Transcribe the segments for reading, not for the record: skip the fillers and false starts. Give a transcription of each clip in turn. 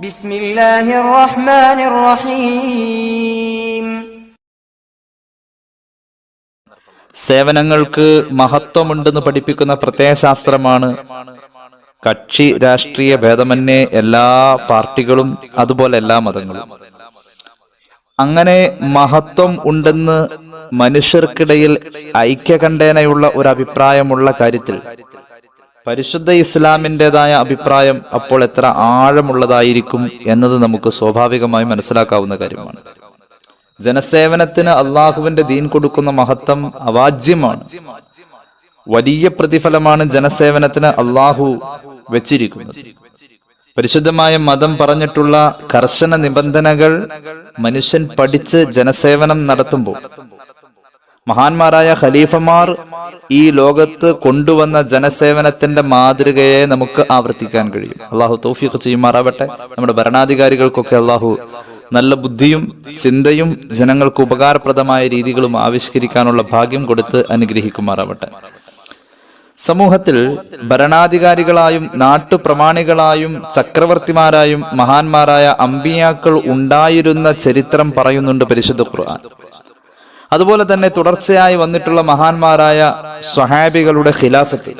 ബിസ്മില്ലാഹിർ റഹ്മാനിർ റഹീം. സേവനങ്ങൾക്ക് മഹത്വമുണ്ടെന്ന് പഠിപ്പിക്കുന്ന പ്രത്യയശാസ്ത്രമാണ് കക്ഷി രാഷ്ട്രീയ ഭേദമന്യേ എല്ലാ പാർട്ടികളും അതുപോലെ എല്ലാ മതങ്ങളും. അങ്ങനെ മഹത്വം ഉണ്ടെന്ന് മനുഷ്യർക്കിടയിൽ ഐക്യകണ്ഠേനയുള്ള ഒരു അഭിപ്രായമുള്ള കാര്യത്തിൽ പരിശുദ്ധ ഇസ്ലാമിൻ്റെതായ അഭിപ്രായം അപ്പോൾ എത്ര ആഴമുള്ളതായിരിക്കും എന്നത് നമുക്ക് സ്വാഭാവികമായി മനസ്സിലാക്കാവുന്ന കാര്യമാണ്. ജനസേവനത്തിന് അള്ളാഹുവിന്റെ ദീൻ കൊടുക്കുന്ന മഹത്വം അവാജ്യമാണ്. വലിയ പ്രതിഫലമാണ് ജനസേവനത്തിന് അള്ളാഹു വെച്ചിരിക്കുന്നത്. പരിശുദ്ധമായ മതം പറഞ്ഞിട്ടുള്ള കർശന നിബന്ധനകൾ മനുഷ്യൻ പഠിച്ച് ജനസേവനം നടത്തുമ്പോൾ മഹാന്മാരായ ഖലീഫമാർ ഈ ലോകത്ത് കൊണ്ടുവന്ന ജനസേവനത്തിന്റെ മാതൃകയെ നമുക്ക് ആവർത്തിക്കാൻ കഴിയും. അള്ളാഹു തൗഫീഖ് ചെയ്യുമാറാവട്ടെ. നമ്മുടെ ഭരണാധികാരികൾക്കൊക്കെ അള്ളാഹു നല്ല ബുദ്ധിയും ചിന്തയും ജനങ്ങൾക്ക് ഉപകാരപ്രദമായ രീതികളും ആവിഷ്കരിക്കാനുള്ള ഭാഗ്യം കൊടുത്ത് അനുഗ്രഹിക്കുമാറാവട്ടെ. സമൂഹത്തിൽ ഭരണാധികാരികളായും നാട്ടുപ്രമാണികളായും ചക്രവർത്തിമാരായും മഹാന്മാരായ അമ്പിയാക്കൾ ഉണ്ടായിരുന്ന ചരിത്രം പറയുന്നുണ്ട് പരിശുദ്ധ ഖുർആൻ. അതുപോലെ തന്നെ തുടർച്ചയായി വന്നിട്ടുള്ള മഹാന്മാരായ സ്വഹാബികളുടെ ഖിലാഫത്ത്,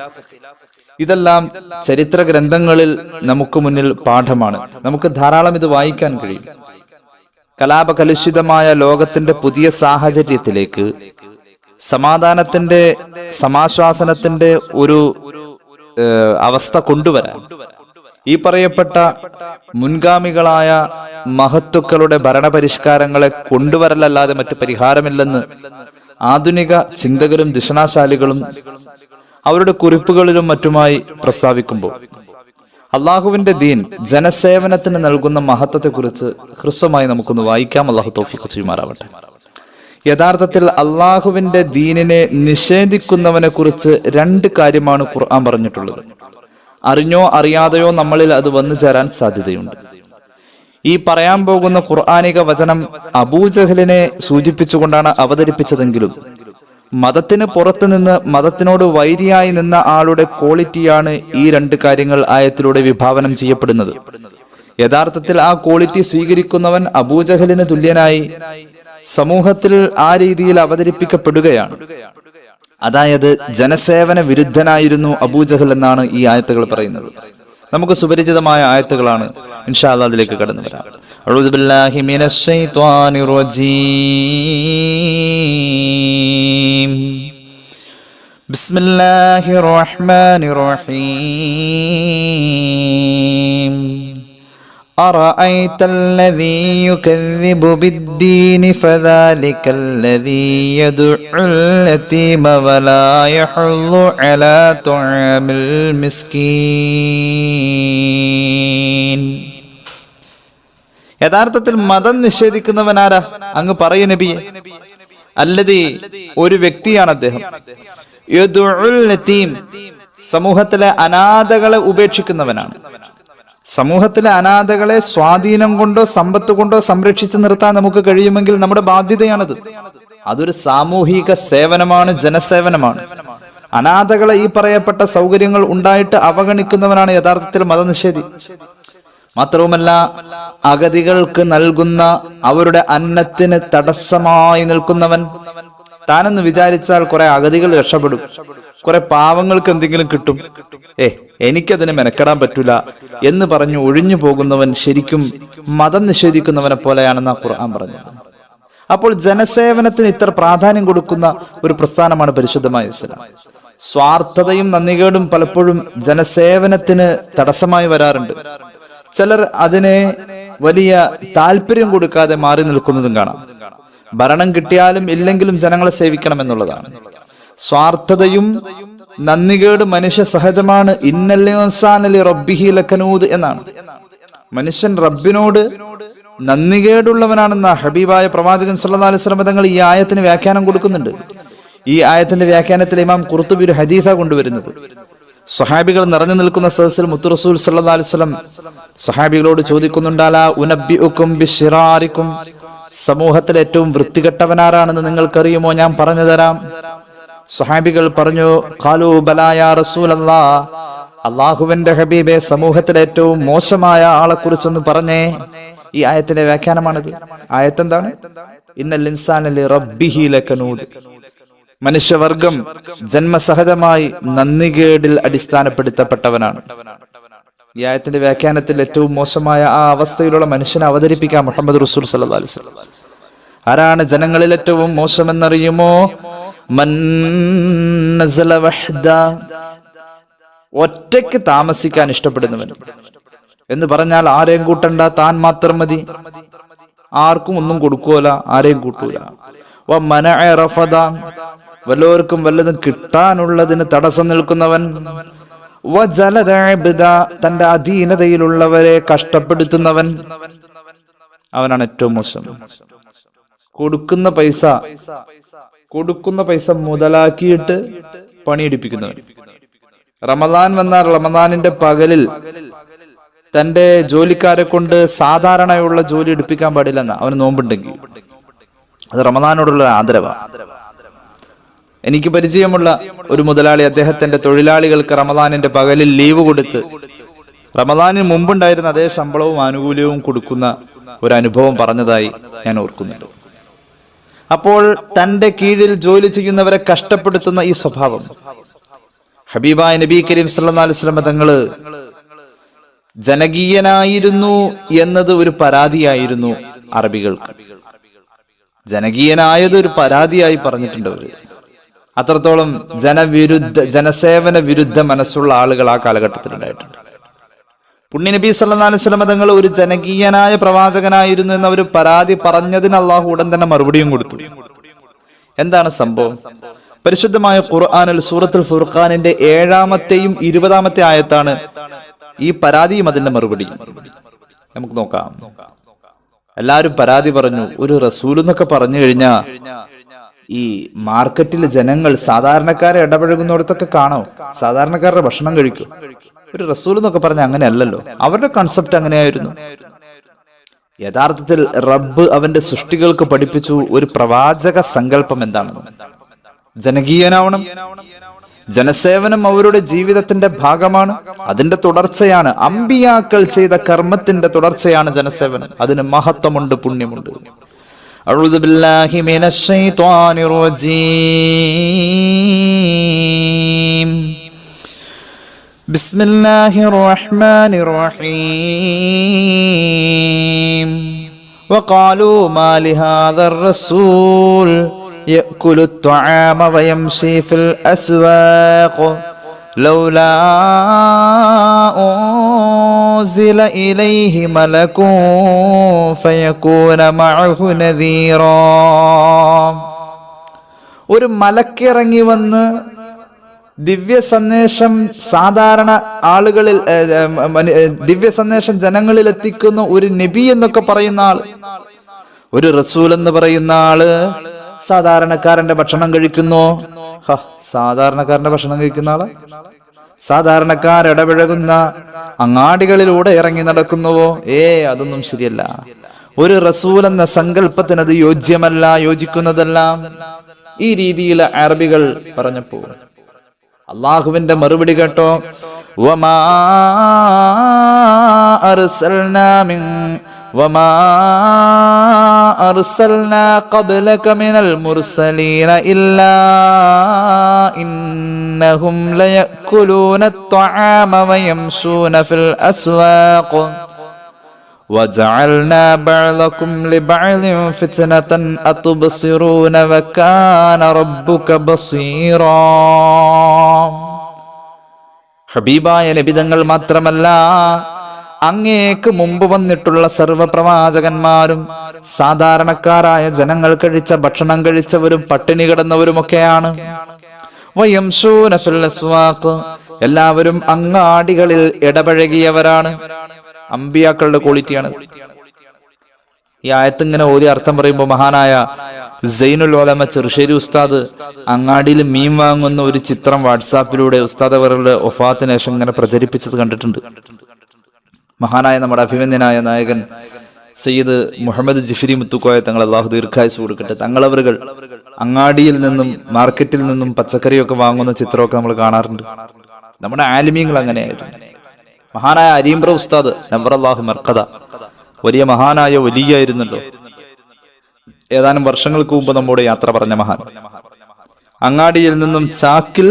ഇതെല്ലാം ചരിത്ര ഗ്രന്ഥങ്ങളിൽ നമുക്ക് മുന്നിൽ പാഠമാണ്. നമുക്ക് ധാരാളം ഇത് വായിക്കാൻ കഴിയും. കലാപകലുഷിതമായ ലോകത്തിന്റെ പുതിയ സാഹചര്യത്തിലേക്ക് സമാധാനത്തിന്റെ സമാശ്വാസനത്തിന്റെ ഒരു അവസ്ഥ കൊണ്ടുവരാൻ ഈ പറയപ്പെട്ട മുൻഗാമികളായ മഹത്തുക്കളുടെ ഭരണപരിഷ്കാരങ്ങളെ കൊണ്ടുവരലല്ലാതെ മറ്റു പരിഹാരമില്ലെന്ന് ആധുനിക ചിന്തകരും ദിഷണാശാലികളും അവരുടെ കുറിപ്പുകളിലും മറ്റുമായി പ്രസ്താവിക്കുമ്പോൾ അള്ളാഹുവിന്റെ ദീൻ ജനസേവനത്തിന് നൽകുന്ന മഹത്വത്തെക്കുറിച്ച് ഹ്രസ്വമായി നമുക്കൊന്ന് വായിക്കാം. അള്ളാഹു തൗഫീഖ് ചെയ്യുമാറാവട്ടെ. യഥാർത്ഥത്തിൽ അള്ളാഹുവിന്റെ ദീനിനെ നിഷേധിക്കുന്നവനെ കുറിച്ച് രണ്ട് കാര്യമാണ് ഖുർആൻ പറഞ്ഞിട്ടുള്ളത്. അറിഞ്ഞോ അറിയാതെയോ നമ്മളിൽ അത് വന്നു ചേരാൻ സാധ്യതയുണ്ട്. ഈ പറയാൻ പോകുന്ന ഖുർആനിക വചനം അബൂജഹലിനെ സൂചിപ്പിച്ചുകൊണ്ടാണ് അവതരിപ്പിച്ചതെങ്കിലും മതത്തിന് പുറത്തു നിന്ന് മതത്തിനോട് വൈരിയായി നിന്ന ആളുടെ ക്വാളിറ്റിയാണ് ഈ രണ്ട് കാര്യങ്ങൾ ആയത്തിലൂടെ വിഭാവനം ചെയ്യപ്പെടുന്നത്. യഥാർത്ഥത്തിൽ ആ ക്വാളിറ്റി സ്വീകരിക്കുന്നവൻ അബൂജഹലിന് തുല്യനായി സമൂഹത്തിൽ ആ രീതിയിൽ അവതരിപ്പിക്കപ്പെടുകയാണ്. അതായത് ജനസേവന വിരുദ്ധനായിരുന്നു അബൂജഹൽ എന്നാണ് ഈ ആയത്തുകൾ പറയുന്നത്. നമുക്ക് സുപരിചിതമായ ആയത്തുകളാണ്. ഇൻഷാ അല്ലാഹ് അതിലേക്ക് കടന്നു വരാം. അഊദു ബില്ലാഹി മിനശ് ശൈത്വാനിർ റജീം. ബിസ്മില്ലാഹിർ റഹ്മാനിർ റഹീം. أرأيت الذي يكذب بالدين فذلك الذي يدعو اليتيم ولا يحض على طعام المسكين. യഥാർത്ഥത്തിൽ മതം നിഷേധിക്കുന്നവനാരാ? അങ്ങ് പറയൂ നബിയെ. അല്ലദീ, ഒരു വ്യക്തിയാണ് അദ്ദേഹം. യദ്ഉൽ യതീം, സമൂഹത്തിലെ അനാഥകളെ ഉപേക്ഷിക്കുന്നവനാണ്. സമൂഹത്തിലെ അനാഥകളെ സ്വാധീനം കൊണ്ടോ സമ്പത്ത് കൊണ്ടോ സംരക്ഷിച്ചു നിർത്താൻ നമുക്ക് കഴിയുമെങ്കിൽ നമ്മുടെ ബാധ്യതയാണത്. അതൊരു സാമൂഹിക സേവനമാണ്, ജനസേവനമാണ്. അനാഥകളെ ഈ പറയപ്പെട്ട സൗകര്യങ്ങൾ ഉണ്ടായിട്ട് അവഗണിക്കുന്നവനാണ് യഥാർത്ഥത്തിൽ മതനിഷേധി. മാത്രവുമല്ല, അഗതികൾക്ക് നൽകുന്ന അവരുടെ അന്നത്തിന് തടസ്സമായി നിൽക്കുന്നവൻ. താനെന്ന് വിചാരിച്ചാൽ കുറെ അഗതികൾ രക്ഷപ്പെടും, കുറെ പാവങ്ങൾക്ക് എന്തെങ്കിലും കിട്ടും, എനിക്കതിന് മെനക്കെടാൻ പറ്റൂല എന്ന് പറഞ്ഞു ഒഴിഞ്ഞു പോകുന്നവൻ ശരിക്കും മതം നിഷേധിക്കുന്നവനെ പോലെയാണെന്ന് ഖുർആൻ പറഞ്ഞത്. അപ്പോൾ ജനസേവനത്തിന് ഇത്ര പ്രാധാന്യം കൊടുക്കുന്ന ഒരു പ്രസ്ഥാനമാണ് പരിശുദ്ധമായ ഇസ്ലാം. സ്വാർത്ഥതയും നന്ദികേടും പലപ്പോഴും ജനസേവനത്തിന് തടസ്സമായി വരാറുണ്ട്. ചിലർ അതിനെ വലിയ താല്പര്യം കൊടുക്കാതെ മാറി നിൽക്കുന്നതും കാണാം. ഭരണം കിട്ടിയാലും ഇല്ലെങ്കിലും ജനങ്ങളെ സേവിക്കണം എന്നുള്ളതാണ്. സ്വാർത്ഥതയും നന്ദികേട് മനുഷ്യ സഹജമാണ്. ഇന്നൽ ഇൻസാന ലിറബ്ബിഹി ലകനൂദ് എന്നാണ്. മനുഷ്യൻ റബ്ബിനോട് നന്ദികേടുള്ളവനാണെന്ന ഹബീബായ പ്രവാചകൻ സല്ലല്ലാഹു അലൈഹി വസല്ലം തങ്ങൾ ഈ ആയത്തിന് വ്യാഖ്യാനം കൊടുക്കുന്നുണ്ട്. ഈ ആയത്തിന്റെ വ്യാഖ്യാനത്തിൽ ഇമാം ഖുർത്തുബി ഒരു ഹദീസാ കൊണ്ടുവരുന്നത്. സ്വഹാബികൾ നിറഞ്ഞു നിൽക്കുന്ന സദസ്സിൽ മുത്തു റസൂൽ സല്ലല്ലാഹു അലൈഹി വസല്ലം സ്വഹാബികളോട് ചോദിക്കുന്നുണ്ട്, അലാ ഉനബ്ബിഉകും ബിശ്ശിറാരിക്കും, സമൂഹത്തിൽ ഏറ്റവും വൃത്തികെട്ടവനാരാണെന്ന് നിങ്ങൾക്കറിയുമോ? ഞാൻ പറഞ്ഞു തരാം. സ്വഹാബികൾ പറഞ്ഞു, ഖാലൂ ബലാ യാ റസൂലല്ലാഹ്, അള്ളാഹുവിന്റെ ഹബീബെ, സമൂഹത്തിലെ ഏറ്റവും മോശമായ ആളെ കുറിച്ചൊന്ന് പറഞ്ഞേ. ഈ ആയത്തിന്റെ വ്യാഖ്യാനമാണിത്. ആയത്ത് എന്താണ്? ഇന്നൽ ഇൻസാന ലിറബ്ബിഹി ലകനൂദ്. മനുഷ്യവർഗം ജന്മസഹജമായി നന്ദികേടിൽ അടിസ്ഥാനപ്പെടുത്തപ്പെട്ടവനാണ്. ഈ ആയത്തിന്റെ വ്യാഖ്യാനത്തിൽ ഏറ്റവും മോശമായ ആ അവസ്ഥയിലുള്ള മനുഷ്യനെ അവതരിപ്പിക്കാൻ മുഹമ്മദ് റസൂൽ സല്ലല്ലാഹു അലൈഹി വസല്ലം. ആരാണ് ജനങ്ങളിൽ ഏറ്റവും മോശമെന്നറിയുമോ? മൻ നസല വഹ്ദ, ഒറ്റയ്ക്ക് താമസിക്കാൻ ഇഷ്ടപ്പെടുന്നവൻ. എന്ന് പറഞ്ഞാൽ ആരെയും കൂട്ടണ്ട, താൻ മാത്രം മതി, ആർക്കും ഒന്നും കൊടുക്കൂല, ആരെയും കൂട്ടൂല. വമനഅ റഫദ, വല്ലവർക്കും വല്ലതും കിട്ടാനുള്ളതിന് തടസ്സം നിൽക്കുന്നവൻ. വജലദ അബ്ദ, തന്റെ അധീനതയിലുള്ളവരെ കഷ്ടപ്പെടുത്തുന്നവൻ. അവനാണ് ഏറ്റവും മോശം. കൊടുക്കുന്ന പൈസ മുതലാക്കിയിട്ട് പണിയെടുപ്പിക്കുന്നവൻ. റമദാൻ വന്നാൽ റമദാനിന്റെ പകലിൽ തന്റെ ജോലിക്കാരെ കൊണ്ട് സാധാരണയുള്ള ജോലി എടുപ്പിക്കാൻ പാടില്ലെന്ന അവന് നോമ്പുണ്ടെങ്കിൽ. അത് റമദാനോടുള്ള ആദരവാണ്. എനിക്ക് പരിചയമുള്ള ഒരു മുതലാളി അദ്ദേഹത്തിന്റെ തൊഴിലാളികൾക്ക് റമദാനിന്റെ പകലിൽ ലീവ് കൊടുത്ത് റമദാനിന് മുമ്പുണ്ടായിരുന്ന അതേ ശമ്പളവും ആനുകൂല്യവും കൊടുക്കുന്ന ഒരു അനുഭവം പറഞ്ഞതായി ഞാൻ ഓർക്കുന്നുണ്ട്. അപ്പോൾ തന്റെ കീഴിൽ ജോലി ചെയ്യുന്നവരെ കഷ്ടപ്പെടുത്തുന്ന ഈ സ്വഭാവം ഹബീബായ നബി കരീം സല്ലല്ലാഹു അലൈഹി വസല്ലം തങ്ങള് ജനകീയനായിരുന്നു എന്നത് ഒരു പരാതിയായിരുന്നു അറബികൾക്ക്. ജനകീയനായത് ഒരു പരാതിയായി പറഞ്ഞിട്ടുണ്ട് അവര്. അത്രത്തോളം ജനസേവന വിരുദ്ധ മനസ്സുള്ള ആളുകൾ ആ കാലഘട്ടത്തിൽ ഉണ്ടായിട്ടുണ്ട്. പുണ്യ നബി സല്ലല്ലാഹു അലൈഹി വസല്ലം തങ്ങൾ ഒരു ജനകീയനായ പ്രവാചകനായിരുന്നു എന്ന ഒരു പരാതി പറഞ്ഞതിന് അള്ളാഹു ഉടൻ തന്നെ മറുപടിയും കൊടുത്തു. എന്താണ് സംഭവം? പരിശുദ്ധമായ ഖുർആനിൽ സൂറത്തുൽ ഫുർഖാനിന്റെ 7-ാമത്തെയും 20-ാമത്തെ ആയത്താണ് ഈ പരാതിയും അതിന്റെ മറുപടിയും. നമുക്ക് നോക്കാം. എല്ലാവരും പരാതി പറഞ്ഞു. ഒരു റസൂൽ എന്നൊക്കെ പറഞ്ഞു കഴിഞ്ഞാ ഈ മാർക്കറ്റിലെ ജനങ്ങൾ സാധാരണക്കാരെ ഇടപഴകുന്നിടത്തൊക്കെ കാണോ, സാധാരണക്കാരുടെ ഭക്ഷണം കഴിക്കും. ഒരു റസൂൽ എന്നൊക്കെ പറഞ്ഞ അങ്ങനെയല്ലല്ലോ. അവരുടെ കൺസെപ്റ്റ് അങ്ങനെയായിരുന്നു. യഥാർത്ഥത്തിൽ റബ്ബ് അവന്റെ സൃഷ്ടികൾക്ക് പഠിപ്പിച്ചു ഒരു പ്രവാചക സങ്കല്പം എന്താണെന്ന്. ജനകീയനാവണം. ജനസേവനം അവരുടെ ജീവിതത്തിന്റെ ഭാഗമാണ്, അതിന്റെ തുടർച്ചയാണ്. അമ്പിയാക്കൾ ചെയ്ത കർമ്മത്തിന്റെ തുടർച്ചയാണ് ജനസേവനം. അതിന് മഹത്വമുണ്ട്, പുണ്യമുണ്ട്. അഊദു ബില്ലാഹി മിനശ് ശൈത്വാനിർ റജീം. ബിസ്മില്ലാഹിർ റഹ്മാനിർ റഹീം. വഖാലൂ മാ ലിഹാദർ റസൂൽ يأكل الطعام ويمشي في الأسواق لولا أنزل إليه ملك فيكون معه نذيرا. ഒരു മലക്കിറങ്ങി വന്ന് ദിവ്യ സന്ദേശം സാധാരണ ആളുകളിൽ ദിവ്യ സന്ദേശം ജനങ്ങളിൽ എത്തിക്കുന്ന ഒരു നബി എന്നൊക്കെ പറയുന്ന ആള്, ഒരു റസൂൽ എന്ന് പറയുന്ന ആള് സാധാരണക്കാരന്റെ ഭക്ഷണം കഴിക്കുന്നു. സാധാരണക്കാരന്റെ ഭക്ഷണം കഴിക്കുന്ന ആള് സാധാരണക്കാരിടപഴകുന്ന അങ്ങാടികളിലൂടെ ഇറങ്ങി നടക്കുന്നുവോ? അതൊന്നും ശരിയല്ല. ഒരു റസൂൽ എന്ന സങ്കല്പത്തിന് അത് യോജ്യമല്ല, യോജിക്കുന്നതല്ല. ഈ രീതിയിൽ അറബികൾ പറഞ്ഞപ്പോ അള്ളാഹുവിന്റെ മറുപടി കേട്ടോ. വമാ അർസൽനാ ഖബ്ലക മിനൽ മുർസലീന ഇല്ലാ ഇന്നഹും ലയഅകുലൂന അത്ത്വആമ വയംശൂന ഫിൽ അസ്വാഖ് വജഅൽനാ ബഅദകും ലിബഅദിൻ ഫിത്നതൻ അതുബ്സിറൂന വകാന റബ്ബുക ബസീറാ. ഹബീബായ നബിതങ്ങൾ മാത്രമല്ല, അങ്ങേക്ക് മുമ്പ് വന്നിട്ടുള്ള സർവപ്രവാചകന്മാരും സാധാരണക്കാരായ ജനങ്ങൾ കഴിച്ച ഭക്ഷണം കഴിച്ചവരും പട്ടിണി കിടന്നവരുമൊക്കെയാണ്. വയംശൂന ഫിൽ അസ്വാഖ്, എല്ലാവരും അങ്ങാടികളിൽ ഇടപഴകിയവരാണ്. അമ്പിയാക്കളുടെ ക്വാളിറ്റിയാണ്. ഈ ആയത്ത് ഇങ്ങനെ ഓതി അർത്ഥം പറയുമ്പോൾ മഹാനായ സൈനുൽ ഉലമ ചെറുശ്ശേരി ഉസ്താദ് അങ്ങാടിയിൽ മീൻ വാങ്ങുന്ന ഒരു ചിത്രം വാട്സാപ്പിലൂടെ ഉസ്താദ് അവരുടെ വഫാത്തിന് ശേഷം ഇങ്ങനെ പ്രചരിപ്പിച്ചത് കണ്ടിട്ടുണ്ട്. മഹാനായ നമ്മുടെ അഭിമന്യനായ നായകൻ സയ്യിദ് മുഹമ്മദ് ജിഫ്രി മുത്തുക്കോയ തങ്ങൾ, അള്ളാഹു ദീർഘായുസ് കൊടുക്കട്ടെ, തങ്ങളവറുകൾ അങ്ങാടിയിൽ നിന്നും മാർക്കറ്റിൽ നിന്നും പച്ചക്കറിയൊക്കെ വാങ്ങുന്ന ചിത്രമൊക്കെ നമ്മൾ കാണാറുണ്ട്. നമ്മുടെ ആലിമീങ്ങൾ അങ്ങനെയായിരുന്നു. മഹാനായ അരീംബ്ര ഉസ്താദ് നബ്ബറല്ലാഹു മർഖദ വലിയ മഹാനായ വലിയായിരുന്നല്ലോ. ഏതാനും വർഷങ്ങൾക്ക് മുമ്പ് നമ്മോട് യാത്ര പറഞ്ഞ മഹാൻ അങ്ങാടിയിൽ നിന്നും ചാക്കിൽ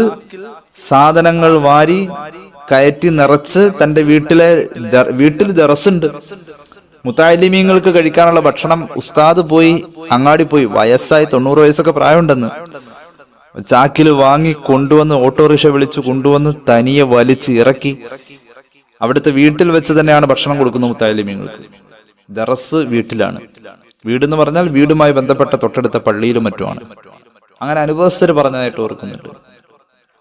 സാധനങ്ങൾ വാരി കയറ്റി നിറച്ച് തന്റെ വീട്ടിൽ ദറസുണ്ട്, മുത്താലിമീങ്ങൾക്ക് കഴിക്കാനുള്ള ഭക്ഷണം ഉസ്താദ് പോയി അങ്ങാടി പോയി, വയസ്സായി 90 വയസ്സൊക്കെ പ്രായമുണ്ടെന്ന്, ചാക്കിൽ വാങ്ങി കൊണ്ടുവന്ന് ഓട്ടോറിക്ഷ വിളിച്ചു കൊണ്ടുവന്ന് തനിയെ വലിച്ച് ഇറക്കി അവിടുത്തെ വീട്ടിൽ വെച്ച് തന്നെയാണ് ഭക്ഷണം കൊടുക്കുന്നത് മുത്താലിമീങ്ങൾക്ക്. ദറസ് വീട്ടിലാണ്. വീടെന്ന് പറഞ്ഞാൽ വീടുമായി ബന്ധപ്പെട്ട തൊട്ടടുത്ത പള്ളിയിലും മറ്റുമാണ്. അങ്ങനെ അനുഭവസ്ഥർ പറഞ്ഞതായിട്ട് ഓർക്കുന്നുണ്ട്.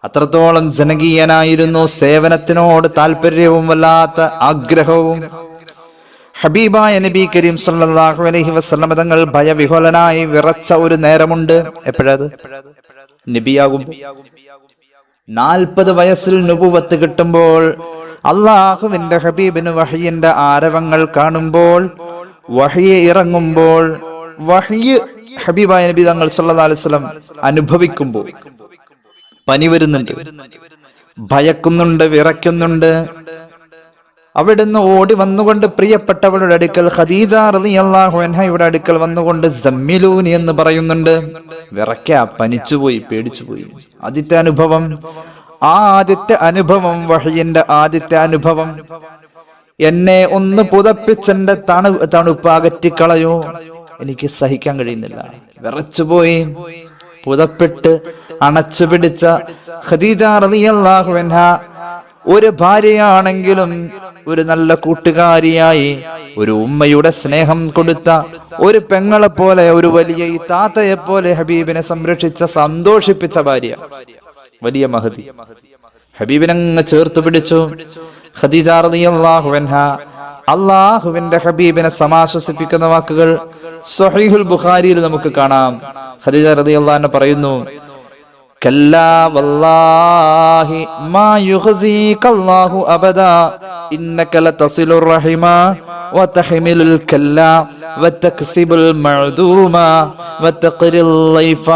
അത്രത്തോളം ജനകീയനായിരുന്നു, സേവനത്തിനോട് താല്പര്യവും വല്ലാത്ത ആഗ്രഹവും. ഹബീബായ നബി കരീം സല്ലല്ലാഹു അലൈഹി വസല്ലം തങ്ങൾ ഭയവിഹ്വലനായി വിറച്ച ഒരു നേരമുണ്ട്. എപ്പോഴത്? നബിയാകുമ്പോൾ 40 വയസ്സിൽ നുബുവത്ത് കിട്ടുമ്പോൾ, അള്ളാഹുവിന്റെ ഹബീബിന് വഹയിന്റെ ആരവങ്ങൾ കാണുമ്പോൾ, വഹയ് ഇറങ്ങുമ്പോൾ, വഹയ് ഹബീബായ നബി തങ്ങൾ സല്ലല്ലാഹു അലൈഹി വസല്ലം അനുഭവിക്കുമ്പോൾ പനി വരുന്നുണ്ട്, ഭയക്കുന്നുണ്ട്, വിറയ്ക്കുന്നുണ്ട്. അവിടുന്ന് ഓടി വന്നുകൊണ്ട് പ്രിയപ്പെട്ടവളുടെ അടുക്കൽ ഖദീജ റളിയല്ലാഹു അൻഹയുടെ അടുക്കൽ വന്നുകൊണ്ട് സമ്മിലൂനി എന്ന് പറയുന്നുണ്ട്. വിറയ്ക്ക, പനിച്ചുപോയി, പേടിച്ചുപോയി. ആദ്യത്തെ അനുഭവം, ആദ്യത്തെ അനുഭവം, വഹയിന്റെ ആദ്യത്തെ അനുഭവം. എന്നെ ഒന്ന് പുതപ്പിച്ചെന്റെ തണുപ്പ് അകറ്റിക്കളയോ, എനിക്ക് സഹിക്കാൻ കഴിയുന്നില്ല. വിറച്ചുപോയി. പുതപ്പിട്ട് അണച്ചു പിടിച്ച ഖദീജ റളിയല്ലാഹു അൻഹ ഒരു ഭാര്യയാണെങ്കിലും ഒരു നല്ല കൂട്ടുകാരിയായി, ഒരു ഉമ്മയുടെ സ്നേഹം കൊടുത്ത ഒരു പെങ്ങളെ പോലെ, ഒരു വലിയ താത്തയെ പോലെ ഹബീബിനെ സംരക്ഷിച്ച, സന്തോഷിപ്പിച്ച ഭാര്യ, വലിയ മഹദി. ഹബീബിനങ്ങ് ചേർത്ത് പിടിച്ചു ഖദീജ റളിയല്ലാഹു അൻഹ. അള്ളാഹുവിന്റെ ഹബീബിനെ സമാശ്വസിപ്പിക്കുന്ന വാക്കുകൾ സ്വഹീഹുൽ ബുഖാരിയിൽ നമുക്ക് കാണാം. ഖദീജ റളിയല്ലാഹു അൻഹ പറയുന്നു, കല്ലാ വല്ലാഹി മാ യുഖ്സികല്ലാഹു അബദാ ഇന്നക ലതസിലുർ റഹിമ വതഹ്മിലുൽ കല്ലാ വതക്സിബുൽ മഅദൂമ വതഖ്രിൽ ലൈഫ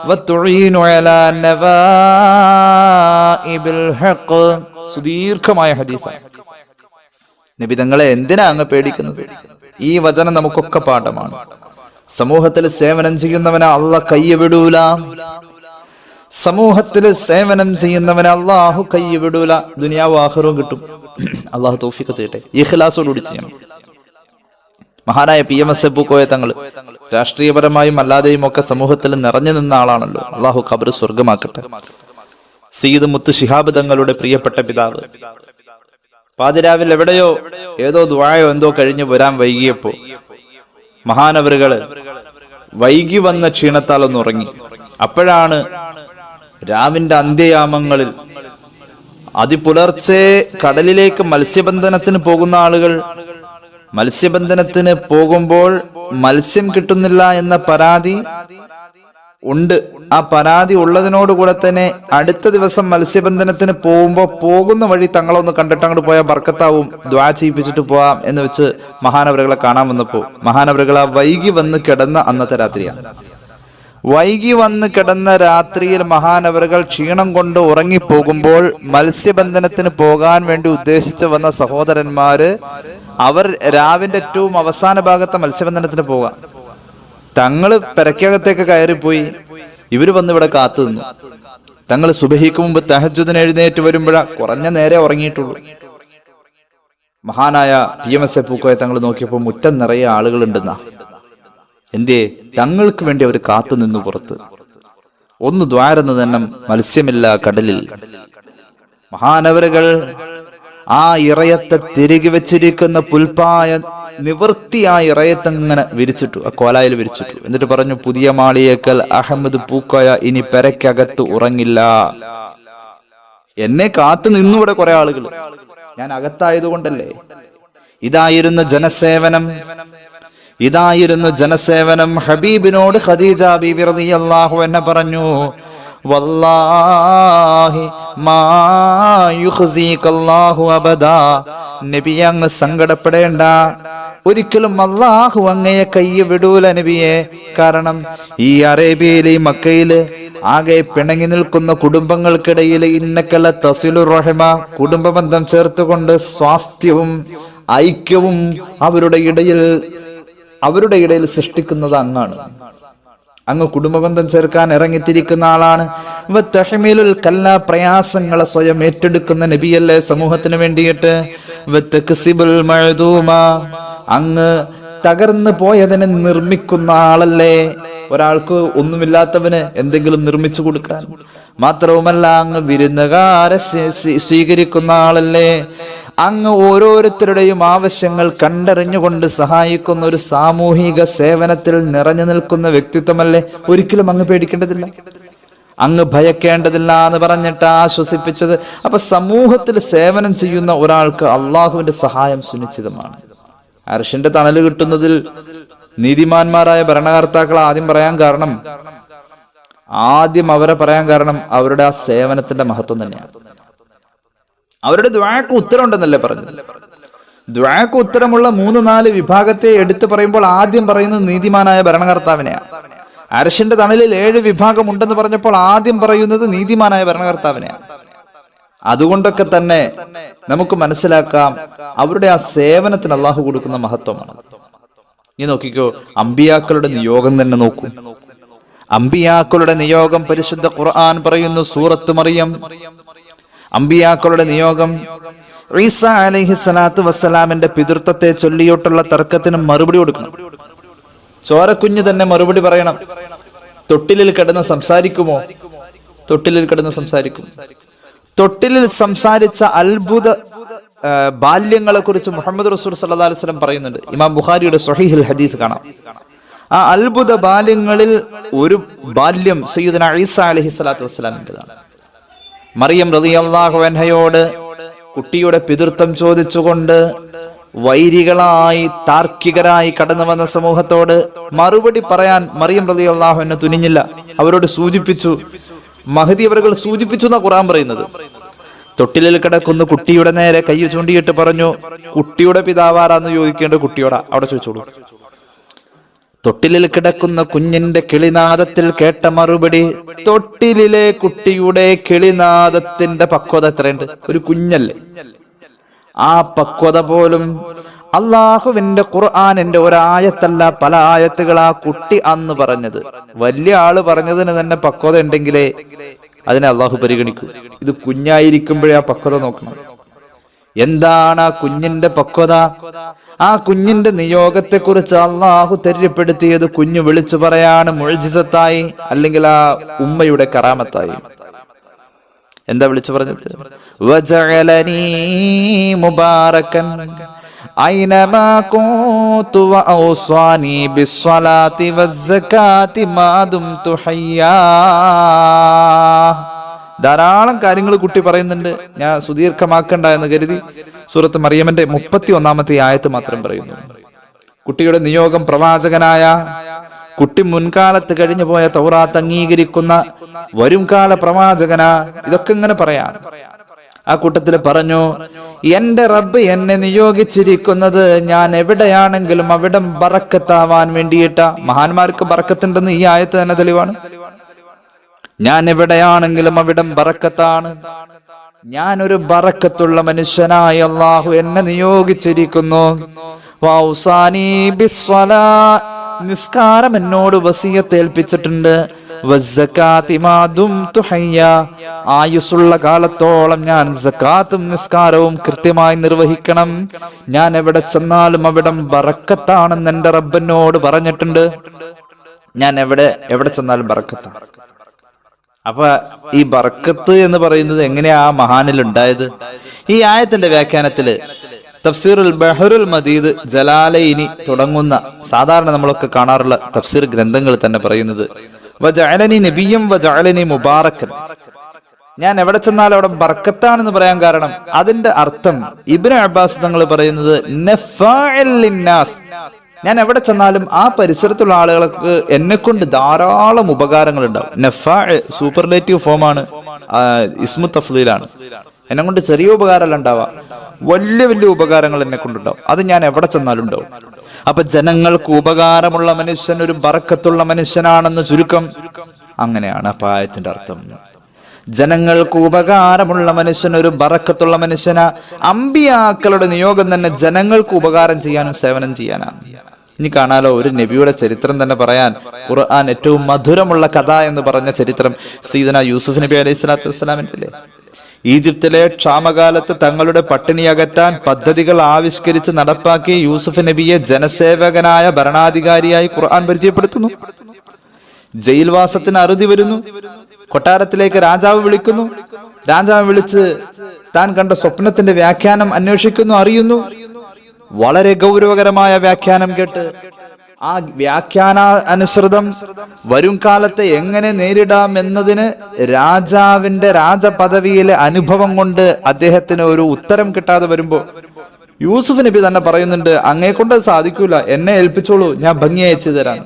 വതുഈനു അലാ നവാഇബിൽ ഹഖ്. സുദീർഘമായ ഹദീസാണ്. നബി തങ്ങളെ എന്തിനാ അങ്ങ് പേടിക്കുന്നത്? ഈ വചനം നമുക്കൊക്കെ പാഠമാണ്. സമൂഹത്തിൽ സേവനം ചെയ്യുന്നവനെ അള്ളാഹ് കൈവിടൂല. സമൂഹത്തിൽ സേവനം ചെയ്യുന്നവനെ അള്ളാഹു കൈവിടൂല. ദുനിയാവും ആഖിറവും കിട്ടും. അള്ളാഹു തൗഫീഖ് ചെയ്യട്ടെ. ഇഖ്ലാസോടുകൂടി ചെയ്യണം. മഹാനായ PMS പൂക്കോയ തങ്ങൾ രാഷ്ട്രീയപരമായും അല്ലാതെയും ഒക്കെ സമൂഹത്തിൽ നിറഞ്ഞു നിന്ന ആളാണല്ലോ. അള്ളാഹു ഖബർ സ്വർഗമാക്കട്ടെ. സയ്യിദ് മുത്ത് ശിഹാബ് തങ്ങളുടെ പ്രിയപ്പെട്ട പിതാവ് പാതിരാവിൽ എവിടെയോ ഏതോ ദുആയോ എന്തോ കഴിഞ്ഞു വരാൻ വൈകിയപ്പോ മഹാനവറുകള് വൈകി വന്ന ക്ഷീണത്താൽ ഒന്ന് ഉറങ്ങി. അപ്പോഴാണ് രാവിന്റെ അന്ത്യയാമങ്ങളിൽ അതിപുലർച്ചെ കടലിലേക്ക് മത്സ്യബന്ധനത്തിന് പോകുന്ന ആളുകൾ മത്സ്യബന്ധനത്തിന് പോകുമ്പോൾ മത്സ്യം കിട്ടുന്നില്ല എന്ന പരാതി ഉണ്ട്. ആ പരാതി ഉള്ളതിനോടുകൂടെ തന്നെ അടുത്ത ദിവസം മത്സ്യബന്ധനത്തിന് പോകുന്ന വഴി തങ്ങളൊന്ന് കണ്ടിട്ട് അങ്ങോട്ട് പോയാൽ ബർക്കത്താവും, ദ്വാ ചെയ്യിപ്പിച്ചിട്ട് പോവാം എന്ന് വെച്ച് മഹാനവറുകളെ കാണാൻ വന്നപ്പോ മഹാനവറുകൾ ആ വൈകി വന്ന് കിടന്ന അന്നത്തെ രാത്രിയാണ്. വൈകി വന്ന് കിടന്ന രാത്രിയിൽ മഹാനവറുകൾ ക്ഷീണം കൊണ്ട് ഉറങ്ങിപ്പോകുമ്പോൾ മത്സ്യബന്ധനത്തിന് പോകാൻ വേണ്ടി ഉദ്ദേശിച്ച് വന്ന സഹോദരന്മാര് അവർ രാവിന്റെ ഏറ്റവും അവസാന ഭാഗത്തെ മത്സ്യബന്ധനത്തിന് പോകാം. തങ്ങള് പെരക്കകത്തേക്ക് കയറിപ്പോയി. ഇവര് വന്ന് ഇവിടെ കാത്തു നിന്നു. തങ്ങൾ സുബഹിക്ക് മുമ്പ് തഹജ്ജുദിന് എഴുന്നേറ്റ് വരുമ്പോഴാ കുറഞ്ഞ നേരെ ഉറങ്ങിയിട്ടുള്ളൂ. മഹാനായ PMS പൂക്കോയെ തങ്ങൾ നോക്കിയപ്പോ മുറ്റം നിറയെ ആളുകളുണ്ടെന്നാ. എന്തേ? തങ്ങൾക്ക് വേണ്ടി അവർ കാത്തു നിന്നു പുറത്ത്. ഒന്ന് ദ്വാരന്ന് തന്നെ മത്സ്യമില്ല കടലിൽ. മഹാനവറുകൾ ആ ഇറയത്തെ തിരികെ വെച്ചിരിക്കുന്ന പുൽപ്പായ നിവൃത്തിയായ ഇറയത്തങ്ങനെ വിരിച്ചിട്ടു, ആ കോലായിൽ വിരിച്ചിട്ടു. എന്നിട്ട് പറഞ്ഞു, പുതിയ മാളിയേക്കൽ അഹമ്മദ് പൂക്കോയ ഇനി പെരക്കകത്ത് ഉറങ്ങില്ല. എന്നെ കാത്തു നിന്നൂടെ കുറെ ആളുകൾ, ഞാൻ അകത്തായതുകൊണ്ടല്ലേ. ഇതായിരുന്നു ജനസേവനം, ഇതായിരുന്നു ജനസേവനം. ഹബീബിനോട് ഖദീജ ബീബി റളിയല്ലാഹു അൻഹ പറഞ്ഞു, വല്ലാഹി മാ യുഖ്സികല്ലാഹു അബദാ. നബിയെ അങ്ങ് സങ്കടപ്പെടേണ്ട, ഒരിക്കലും അല്ലാഹു അങ്ങയെ കയ്യ് വിടൂല നബിയെ. കാരണം ഈ അറേബ്യയിലെ മക്കയില് ആകെ പിണങ്ങി നിൽക്കുന്ന കുടുംബങ്ങൾക്കിടയിൽ ഇന്നക്കല തസിലുർ റഹ്മ, കുടുംബ ബന്ധം ചേർത്തുകൊണ്ട് സ്വാസ്ഥ്യവും ഐക്യവും അവരുടെ ഇടയിൽ സൃഷ്ടിക്കുന്നത് അങ്ങാണ്. അങ്ങ് കുടുംബബന്ധം ചേർക്കാൻ ഇറങ്ങിത്തിരിക്കുന്ന ആളാണ്. കല്ല, പ്രയാസങ്ങളെ സ്വയം ഏറ്റെടുക്കുന്ന നബിയല്ലേ സമൂഹത്തിന് വേണ്ടിയിട്ട്. അങ്ങ് തകർന്നു പോയതിനെ നിർമ്മിക്കുന്ന ആളല്ലേ, ഒരാൾക്ക് ഒന്നുമില്ലാത്തവന് എന്തെങ്കിലും നിർമ്മിച്ചു കൊടുക്കാൻ. മാത്രവുമല്ല അങ്ങ് വിരുന്നുകാരെ സ്വീകരിക്കുന്ന ആളല്ലേ. അങ്ങ് ഓരോരുത്തരുടെയും ആവശ്യങ്ങൾ കണ്ടറിഞ്ഞുകൊണ്ട് സഹായിക്കുന്ന ഒരു സാമൂഹിക സേവനത്തിൽ നിറഞ്ഞു നിൽക്കുന്ന വ്യക്തിത്വമല്ലേ. ഒരിക്കലും അങ്ങ് പേടിക്കേണ്ടതില്ല, അങ്ങ് ഭയക്കേണ്ടതില്ല എന്ന് പറഞ്ഞിട്ട് ആശ്വസിപ്പിച്ചത്. അപ്പൊ സമൂഹത്തിൽ സേവനം ചെയ്യുന്ന ഒരാൾക്ക് അള്ളാഹുവിന്റെ സഹായം സുനിശ്ചിതമാണ്. അർശിന്റെ തണല് കിട്ടുന്നതിൽ നീതിമാന്മാരായ ഭരണകർത്താക്കൾ ആദ്യം പറയാൻ കാരണം അവരുടെ ആ സേവനത്തിന്റെ മഹത്വം തന്നെയാണ്. അവരുടെ ദുആക്ക് ഉത്തരം ഉണ്ടെന്നല്ലേ പറഞ്ഞത്. ദുആക്ക് ഉത്തരമുള്ള 3-4 വിഭാഗത്തെ എടുത്തു പറയുമ്പോൾ ആദ്യം പറയുന്നത് നീതിമാനായ ഭരണകർത്താവിനെയാണ്. അർശിന്റെ തണലിൽ 7 വിഭാഗം ഉണ്ടെന്ന് പറഞ്ഞപ്പോൾ ആദ്യം പറയുന്നത് നീതിമാനായ ഭരണകർത്താവിനെയാണ്. അതുകൊണ്ടൊക്കെ തന്നെ നമുക്ക് മനസ്സിലാക്കാം അവരുടെ ആ സേവനത്തിന് അള്ളാഹു കൊടുക്കുന്ന മഹത്വമാണ്. നീ നോക്കിക്കോ, അമ്പിയാക്കളുടെ നിയോഗം തന്നെ നോക്കൂ. അമ്പിയാക്കളുടെ നിയോഗം പരിശുദ്ധ ഖുർആൻ പറയുന്നു, സൂറത്ത് മറിയം. അമ്പിയാക്കളുടെ നിയോഗം ഈസ അലൈഹിസ്സലാത്തു വസ്സലാമിന്റെ പിതൃത്വത്തെ ചൊല്ലിയോട്ടുള്ള തർക്കത്തിന് മറുപടി കൊടുക്കണം. ചോരക്കുഞ്ഞ് തന്നെ മറുപടി പറയണം. തൊട്ടിലിൽ കിടന്ന് സംസാരിക്കുമോ? തൊട്ടിലിൽ കിടന്ന് സംസാരിക്കും. തൊട്ടിലിൽ സംസാരിച്ച അത്ഭുത ബാല്യങ്ങളെ കുറിച്ച് മുഹമ്മദ് റസൂൽ സല്ലല്ലാഹു അലൈഹി വസല്ലം പറയുന്നുണ്ട്. ഇമാം ബുഖാരിയുടെ സ്വഹീഹുൽ ഹദീസ് കാണാം. ആ അത്ഭുത ബാല്യങ്ങളിൽ ഒരു ബാല്യം സയ്യിദുനാ ഈസ അലൈഹിസ്സലാത്തു വസ്സലാമിൻ്റെതാണ്. മറിയം റളിയല്ലാഹു അൻഹയോട് കുട്ടിയുടെ പിതൃത്വം ചോദിച്ചുകൊണ്ട് വൈരികളായി താർക്കികരായി കടന്നു വന്ന സമൂഹത്തോട് മറുപടി പറയാൻ മറിയം റളിയല്ലാഹു അൻഹ തുനിഞ്ഞില്ല. അവരോട് സൂചിപ്പിച്ചു, മഹദി അവர்கள் സൂചിപ്പിച്ചു എന്നാ ഖുർആൻ പറയുന്നത്. തൊട്ടിലിൽ കിടക്കുന്ന കുട്ടിയുടെ നേരെ കൈ ചൂണ്ടിയിട്ട് പറഞ്ഞു, കുട്ടിയുടെ പിതാവാരാന്ന് ചോദിക്കേണ്ട കുട്ടിയോടാ, അവിടെ ചോദിച്ചോളൂ. തൊട്ടിലിൽ കിടക്കുന്ന കുഞ്ഞിന്റെ കിളിനാദത്തിൽ കേട്ട മറുപടി, തൊട്ടിലിലെ കുട്ടിയുടെ കിളിനാദത്തിന്റെ പക്വത എത്രയുണ്ട്. ഒരു കുഞ്ഞല്ലേ, ആ പക്വത പോലും അള്ളാഹുവിന്റെ ഖുർആനിന്റെ ഒരായത്തല്ല പല ആയത്തുകൾ ആ കുട്ടി അന്ന് പറഞ്ഞത്. വലിയ ആള് പറഞ്ഞതിന് തന്നെ പക്വത ഉണ്ടെങ്കിലേ അതിനെ അള്ളാഹു പരിഗണിക്കൂ. ഇത് കുഞ്ഞായിരിക്കുമ്പോഴേ ആ പക്വത നോക്കണം. എന്താണ് ആ കുഞ്ഞിന്റെ പക്വത? ആ കുഞ്ഞിന്റെ നിയോഗത്തെ കുറിച്ച് അള്ളാഹു തെര്യപ്പെടുത്തിയത് കുഞ്ഞു വിളിച്ചു പറയാണ് മുഅ്ജിസത്തായി, അല്ലെങ്കിൽ ആ ഉമ്മയുടെ കറാമത്തായി. എന്താ വിളിച്ചു പറഞ്ഞത്? വജഅലനീ മുബാറകൻ ഐനമാ കുന്തു വഔസാനി ബിസ്സലാത്തി വസ്സകാത്തി മാ ദുംതു ഹയ്യാ. ധാരാളം കാര്യങ്ങൾ കുട്ടി പറയുന്നുണ്ട്. ഞാൻ സുദീർഘമാക്കണ്ട എന്ന് കരുതി സൂറത്ത് മറിയമിന്റെ 31-ാമത്തെ ആയത്ത് മാത്രം പറയുന്നു. കുട്ടിയുടെ നിയോഗം പ്രവാചകനായ, കുട്ടി മുൻകാലത്ത് കഴിഞ്ഞു പോയ തൗറാത്ത് അംഗീകരിക്കുന്ന വരുംകാല പ്രവാചകന, ഇതൊക്കെ ഇങ്ങനെ പറയാം. ആ കൂട്ടത്തിൽ പറഞ്ഞു, എന്റെ റബ്ബ് എന്നെ നിയോഗിച്ചിരിക്കുന്നത് ഞാൻ എവിടെയാണെങ്കിലും അവിടം ബറക്കത്താവാൻ വേണ്ടിയിട്ടാ. മഹാന്മാർക്ക് ബറക്കത്തുണ്ടെന്ന് ഈ ആയത്ത് തന്നെ തെളിവാണ്. ഞാൻ എവിടെയാണെങ്കിലും അവിടം ബറക്കത്താണ്. ഞാനൊരു ബറക്കത്തുള്ള മനുഷ്യനായി അള്ളാഹു എന്നെ നിയോഗിച്ചിരിക്കുന്നു. വൗസാനി ബിസ്സലാ, നിസ്കാരം എന്നോട് വസിയത്ത് ഏൽപ്പിച്ചിട്ടുണ്ട്. വസ്സകാത്തി മാ ദുംതു ഹയ്യാ, ആയുസ്സുള്ള കാലത്തോളം ഞാൻ സകാത്തും നിസ്കാരവും കൃത്യമായി നിർവഹിക്കണം. ഞാൻ എവിടെ ചെന്നാലും അവിടം ബറക്കത്താണെന്ന് എന്റെ റബ്ബിനോട് പറഞ്ഞിട്ടുണ്ട്. ഞാൻ എവിടെ ചെന്നാലും ബറക്കത്താണ്. അപ്പൊ ഈ ബർക്കത്ത് എന്ന് പറയുന്നത് എങ്ങനെയാ ആ മഹാനിൽ ഉണ്ടായത്? ഈ ആയത്തിന്റെ വ്യാഖ്യാനത്തില് തഫ്സീറുൽ ബഹറുൽ മദീദ് ജലാലൈനി തുടങ്ങുന്ന സാധാരണ നമ്മളൊക്കെ കാണാറുള്ള തഫ്സീർ ഗ്രന്ഥങ്ങൾ തന്നെ പറയുന്നത് വജഅലനി നബിയ്യം വജഅലനി മുബാറക്കൻ, ഞാൻ എവിടെ ചെന്നാലും അവിടെ ബർക്കത്താണെന്ന് പറയാൻ കാരണം അതിന്റെ അർത്ഥം ഇബ്നു അബ്ബാസ് തങ്ങൾ പറയുന്നത് നഫാഇൽ ലിന്നാസ്, ഞാൻ എവിടെ ചെന്നാലും ആ പരിസരത്തുള്ള ആളുകൾക്ക് എന്നെ കൊണ്ട് ധാരാളം ഉപകാരങ്ങൾ ഉണ്ടാവും. നഫാ സൂപ്പർലേറ്റീവ് ഫോമാണ്, ഇസ്മു തഫ്ദീലാണ്. എന്നെ കൊണ്ട് ചെറിയ ഉപകാരമല്ല ഉണ്ടാവുക, വലിയ വലിയ ഉപകാരങ്ങൾ എന്നെ കൊണ്ടുണ്ടാവും. അത് ഞാൻ എവിടെ ചെന്നാലും ഉണ്ടാവും. അപ്പൊ ജനങ്ങൾക്ക് ഉപകാരമുള്ള മനുഷ്യൻ ഒരു ബറക്കത്തുള്ള മനുഷ്യനാണെന്ന് ചുരുക്കം. അങ്ങനെയാണ് അപ്പൊ ആയത്തിന്റെ അർത്ഥം. ജനങ്ങൾക്ക് ഉപകാരമുള്ള മനുഷ്യൻ ഒരു ബറക്കത്തുള്ള മനുഷ്യനാ. അമ്പിയാക്കളുടെ നിയോഗം തന്നെ ജനങ്ങൾക്ക് ഉപകാരം ചെയ്യാനും സേവനം ചെയ്യാനാണ്. ഇനി കാണാലോ, ഒരു നബിയുടെ ചരിത്രം തന്നെ പറയാൻ ഖുർആൻ ഏറ്റവും മധുരമുള്ള കഥ എന്ന് പറഞ്ഞ ചരിത്രം സയ്യിദന യൂസുഫ് നബി അലൈഹി സ്വലാത്തു വസ്സലാമിന്റെ അല്ലേ. ഈജിപ്തിലെ ക്ഷാമകാലത്ത് തങ്ങളുടെ പട്ടിണി അകറ്റാൻ പദ്ധതികൾ ആവിഷ്കരിച്ച് നടപ്പാക്കി യൂസുഫ് നബിയെ ജനസേവകനായ ഭരണാധികാരിയായി ഖുർആൻ പരിചയപ്പെടുത്തുന്നു. ജയിൽവാസത്തിന് അറുതി വരുന്നു. കൊട്ടാരത്തിലേക്ക് രാജാവ് വിളിക്കുന്നു. രാജാവ് വിളിച്ച് താൻ കണ്ട സ്വപ്നത്തിന്റെ വ്യാഖ്യാനം അന്വേഷിക്കുന്നു, അറിയുന്നു. വളരെ ഗൗരവകരമായ വ്യാഖ്യാനം കേട്ട് ആ വ്യാഖ്യാന അനുസൃതം വരും കാലത്തെ എങ്ങനെ നേരിടാം എന്നതിന് രാജാവിന്റെ രാജപദവിയിലെ അനുഭവം കൊണ്ട് അദ്ദേഹത്തിന് ഒരു ഉത്തരം കിട്ടാതെ വരുമ്പോ യൂസുഫ് നബി തന്നെ പറയുന്നുണ്ട്, അങ്ങേ കൊണ്ട് അത് സാധിക്കൂല, എന്നെ ഏൽപ്പിച്ചോളൂ, ഞാൻ ഭംഗി അയച്ചു തരാം.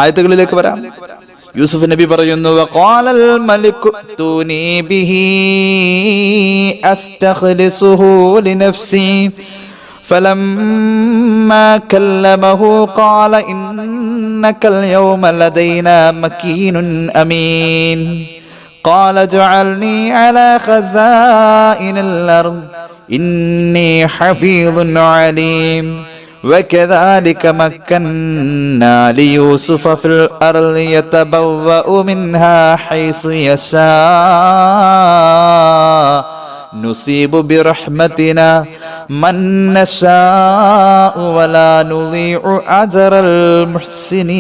ആയത്തുകളിലേക്ക് വരാം. യൂസുഫ് നബി പറയുന്നു, വഖാലൽ മലികു തൂനി ബിഹി അസ്തഖ്ലിസുഹു ലിനഫ്സി فلما كلمه قال إنك اليوم لدينا مكين أمين قال اجعلني على خزائن الأرض إني حفيظ عليم وكذلك مكنا ليوسف في الأرض يتبوأ منها حيث يشاء نصيب برحمتنا من نشاء ولا نضيع أجر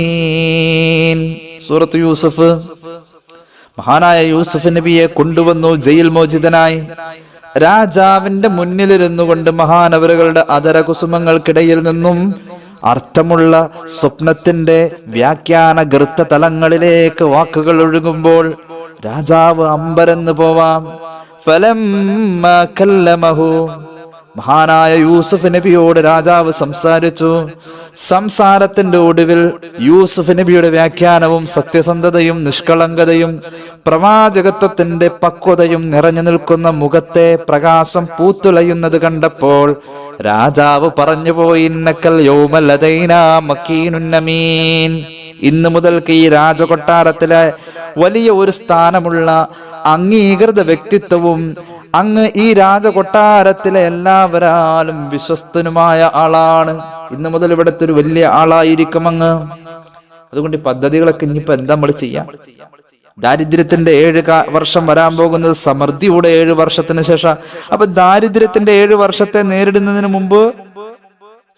المحسنين. സൂറത്ത് യൂസുഫ്. മഹാനായ യൂസുഫ് നബിയെ കൊണ്ടുവന്നു ജയിൽ മോചിതനായി. രാജാവിന്റെ മുന്നിലിരുന്നു കൊണ്ട് മഹാനവറുകളുടെ അധരകുസുമങ്ങൾക്കിടയിൽ നിന്നും അർത്ഥമുള്ള സ്വപ്നത്തിന്റെ വ്യാഖ്യാന ഗർത്ത തലങ്ങളിലേക്ക് വാക്കുകൾ ഒഴുകുമ്പോൾ രാജാവ് അമ്പരന്ന് പോവാം. ഫലമ്മ കല്ലമഹു, മഹാനായ യൂസുഫ് നബിയോട് രാജാവ് സംസാരിച്ചു. സംസാരത്തിന്റെ ഒടുവിൽ യൂസുഫ് നബിയുടെ വ്യാഖ്യാനവും സത്യസന്ധതയും നിഷ്കളങ്കതയും പ്രവാചകത്വത്തിന്റെ പക്വതയും നിറഞ്ഞു നിൽക്കുന്ന മുഖത്തെ പ്രകാശം പൂത്തുലയുന്നത് കണ്ടപ്പോൾ രാജാവ് പറഞ്ഞുപോയി, ഇന്നക്കൽ യൗമ ലദൈനാ മക്കീനുൻ അമീൻ. ഇന്നു മുതൽക്ക് ഈ രാജകൊട്ടാരത്തിലെ വലിയ ഒരു സ്ഥാനമുള്ള അംഗീകൃത വ്യക്തിത്വവും അങ്ങ് ഈ രാജകൊട്ടാരത്തിലെ എല്ലാവരാലും വിശ്വസ്തനുമായ ആളാണ്. ഇന്നു മുതൽ ഇവിടുത്തെ ഒരു വലിയ ആളായിരിക്കും അങ്ങ്. അതുകൊണ്ട് ഈ പദ്ധതികളൊക്കെ ഇനിയിപ്പോ എന്താ നമ്മൾ ചെയ്യാം? ദാരിദ്ര്യത്തിന്റെ 7 വർഷം വരാൻ പോകുന്നത് സമൃദ്ധിയുടെ 7 വർഷത്തിന് ശേഷം. അപ്പൊ ദാരിദ്ര്യത്തിന്റെ 7 വർഷത്തെ നേരിടുന്നതിന് മുമ്പ്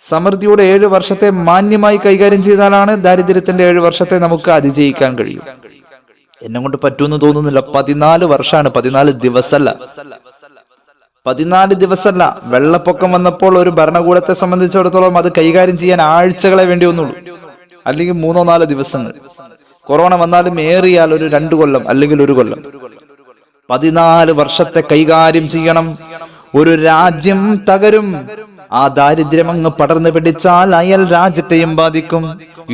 സമൃദ്ധിയുടെ 7 വർഷത്തെ മാന്യമായി കൈകാര്യം ചെയ്താലാണ് ദാരിദ്ര്യത്തിന്റെ 7 വർഷത്തെ നമുക്ക് അതിജയിക്കാൻ കഴിയും. എന്നെ കൊണ്ട് പറ്റുമെന്ന് തോന്നുന്നില്ല. 14 വർഷമാണ്, 14 ദിവസമല്ല. 14 ദിവസമല്ല. വെള്ളപ്പൊക്കം വന്നപ്പോൾ ഒരു ഭരണകൂടത്തെ സംബന്ധിച്ചിടത്തോളം അത് കൈകാര്യം ചെയ്യാൻ ആഴ്ചകളെ വേണ്ടി വന്നുള്ളൂ, അല്ലെങ്കിൽ 3-4 ദിവസങ്ങൾ. കൊറോണ വന്നാലും ഏറിയാൽ ഒരു 2 കൊല്ലം അല്ലെങ്കിൽ 1 കൊല്ലം. 14 വർഷത്തെ കൈകാര്യം ചെയ്യണം. ഒരു രാജ്യം തകരും. ആ ദാരിദ്ര്യം അങ്ങ് പടർന്നു പിടിച്ചാൽ അയൽ രാജ്യത്തെയും ബാധിക്കും.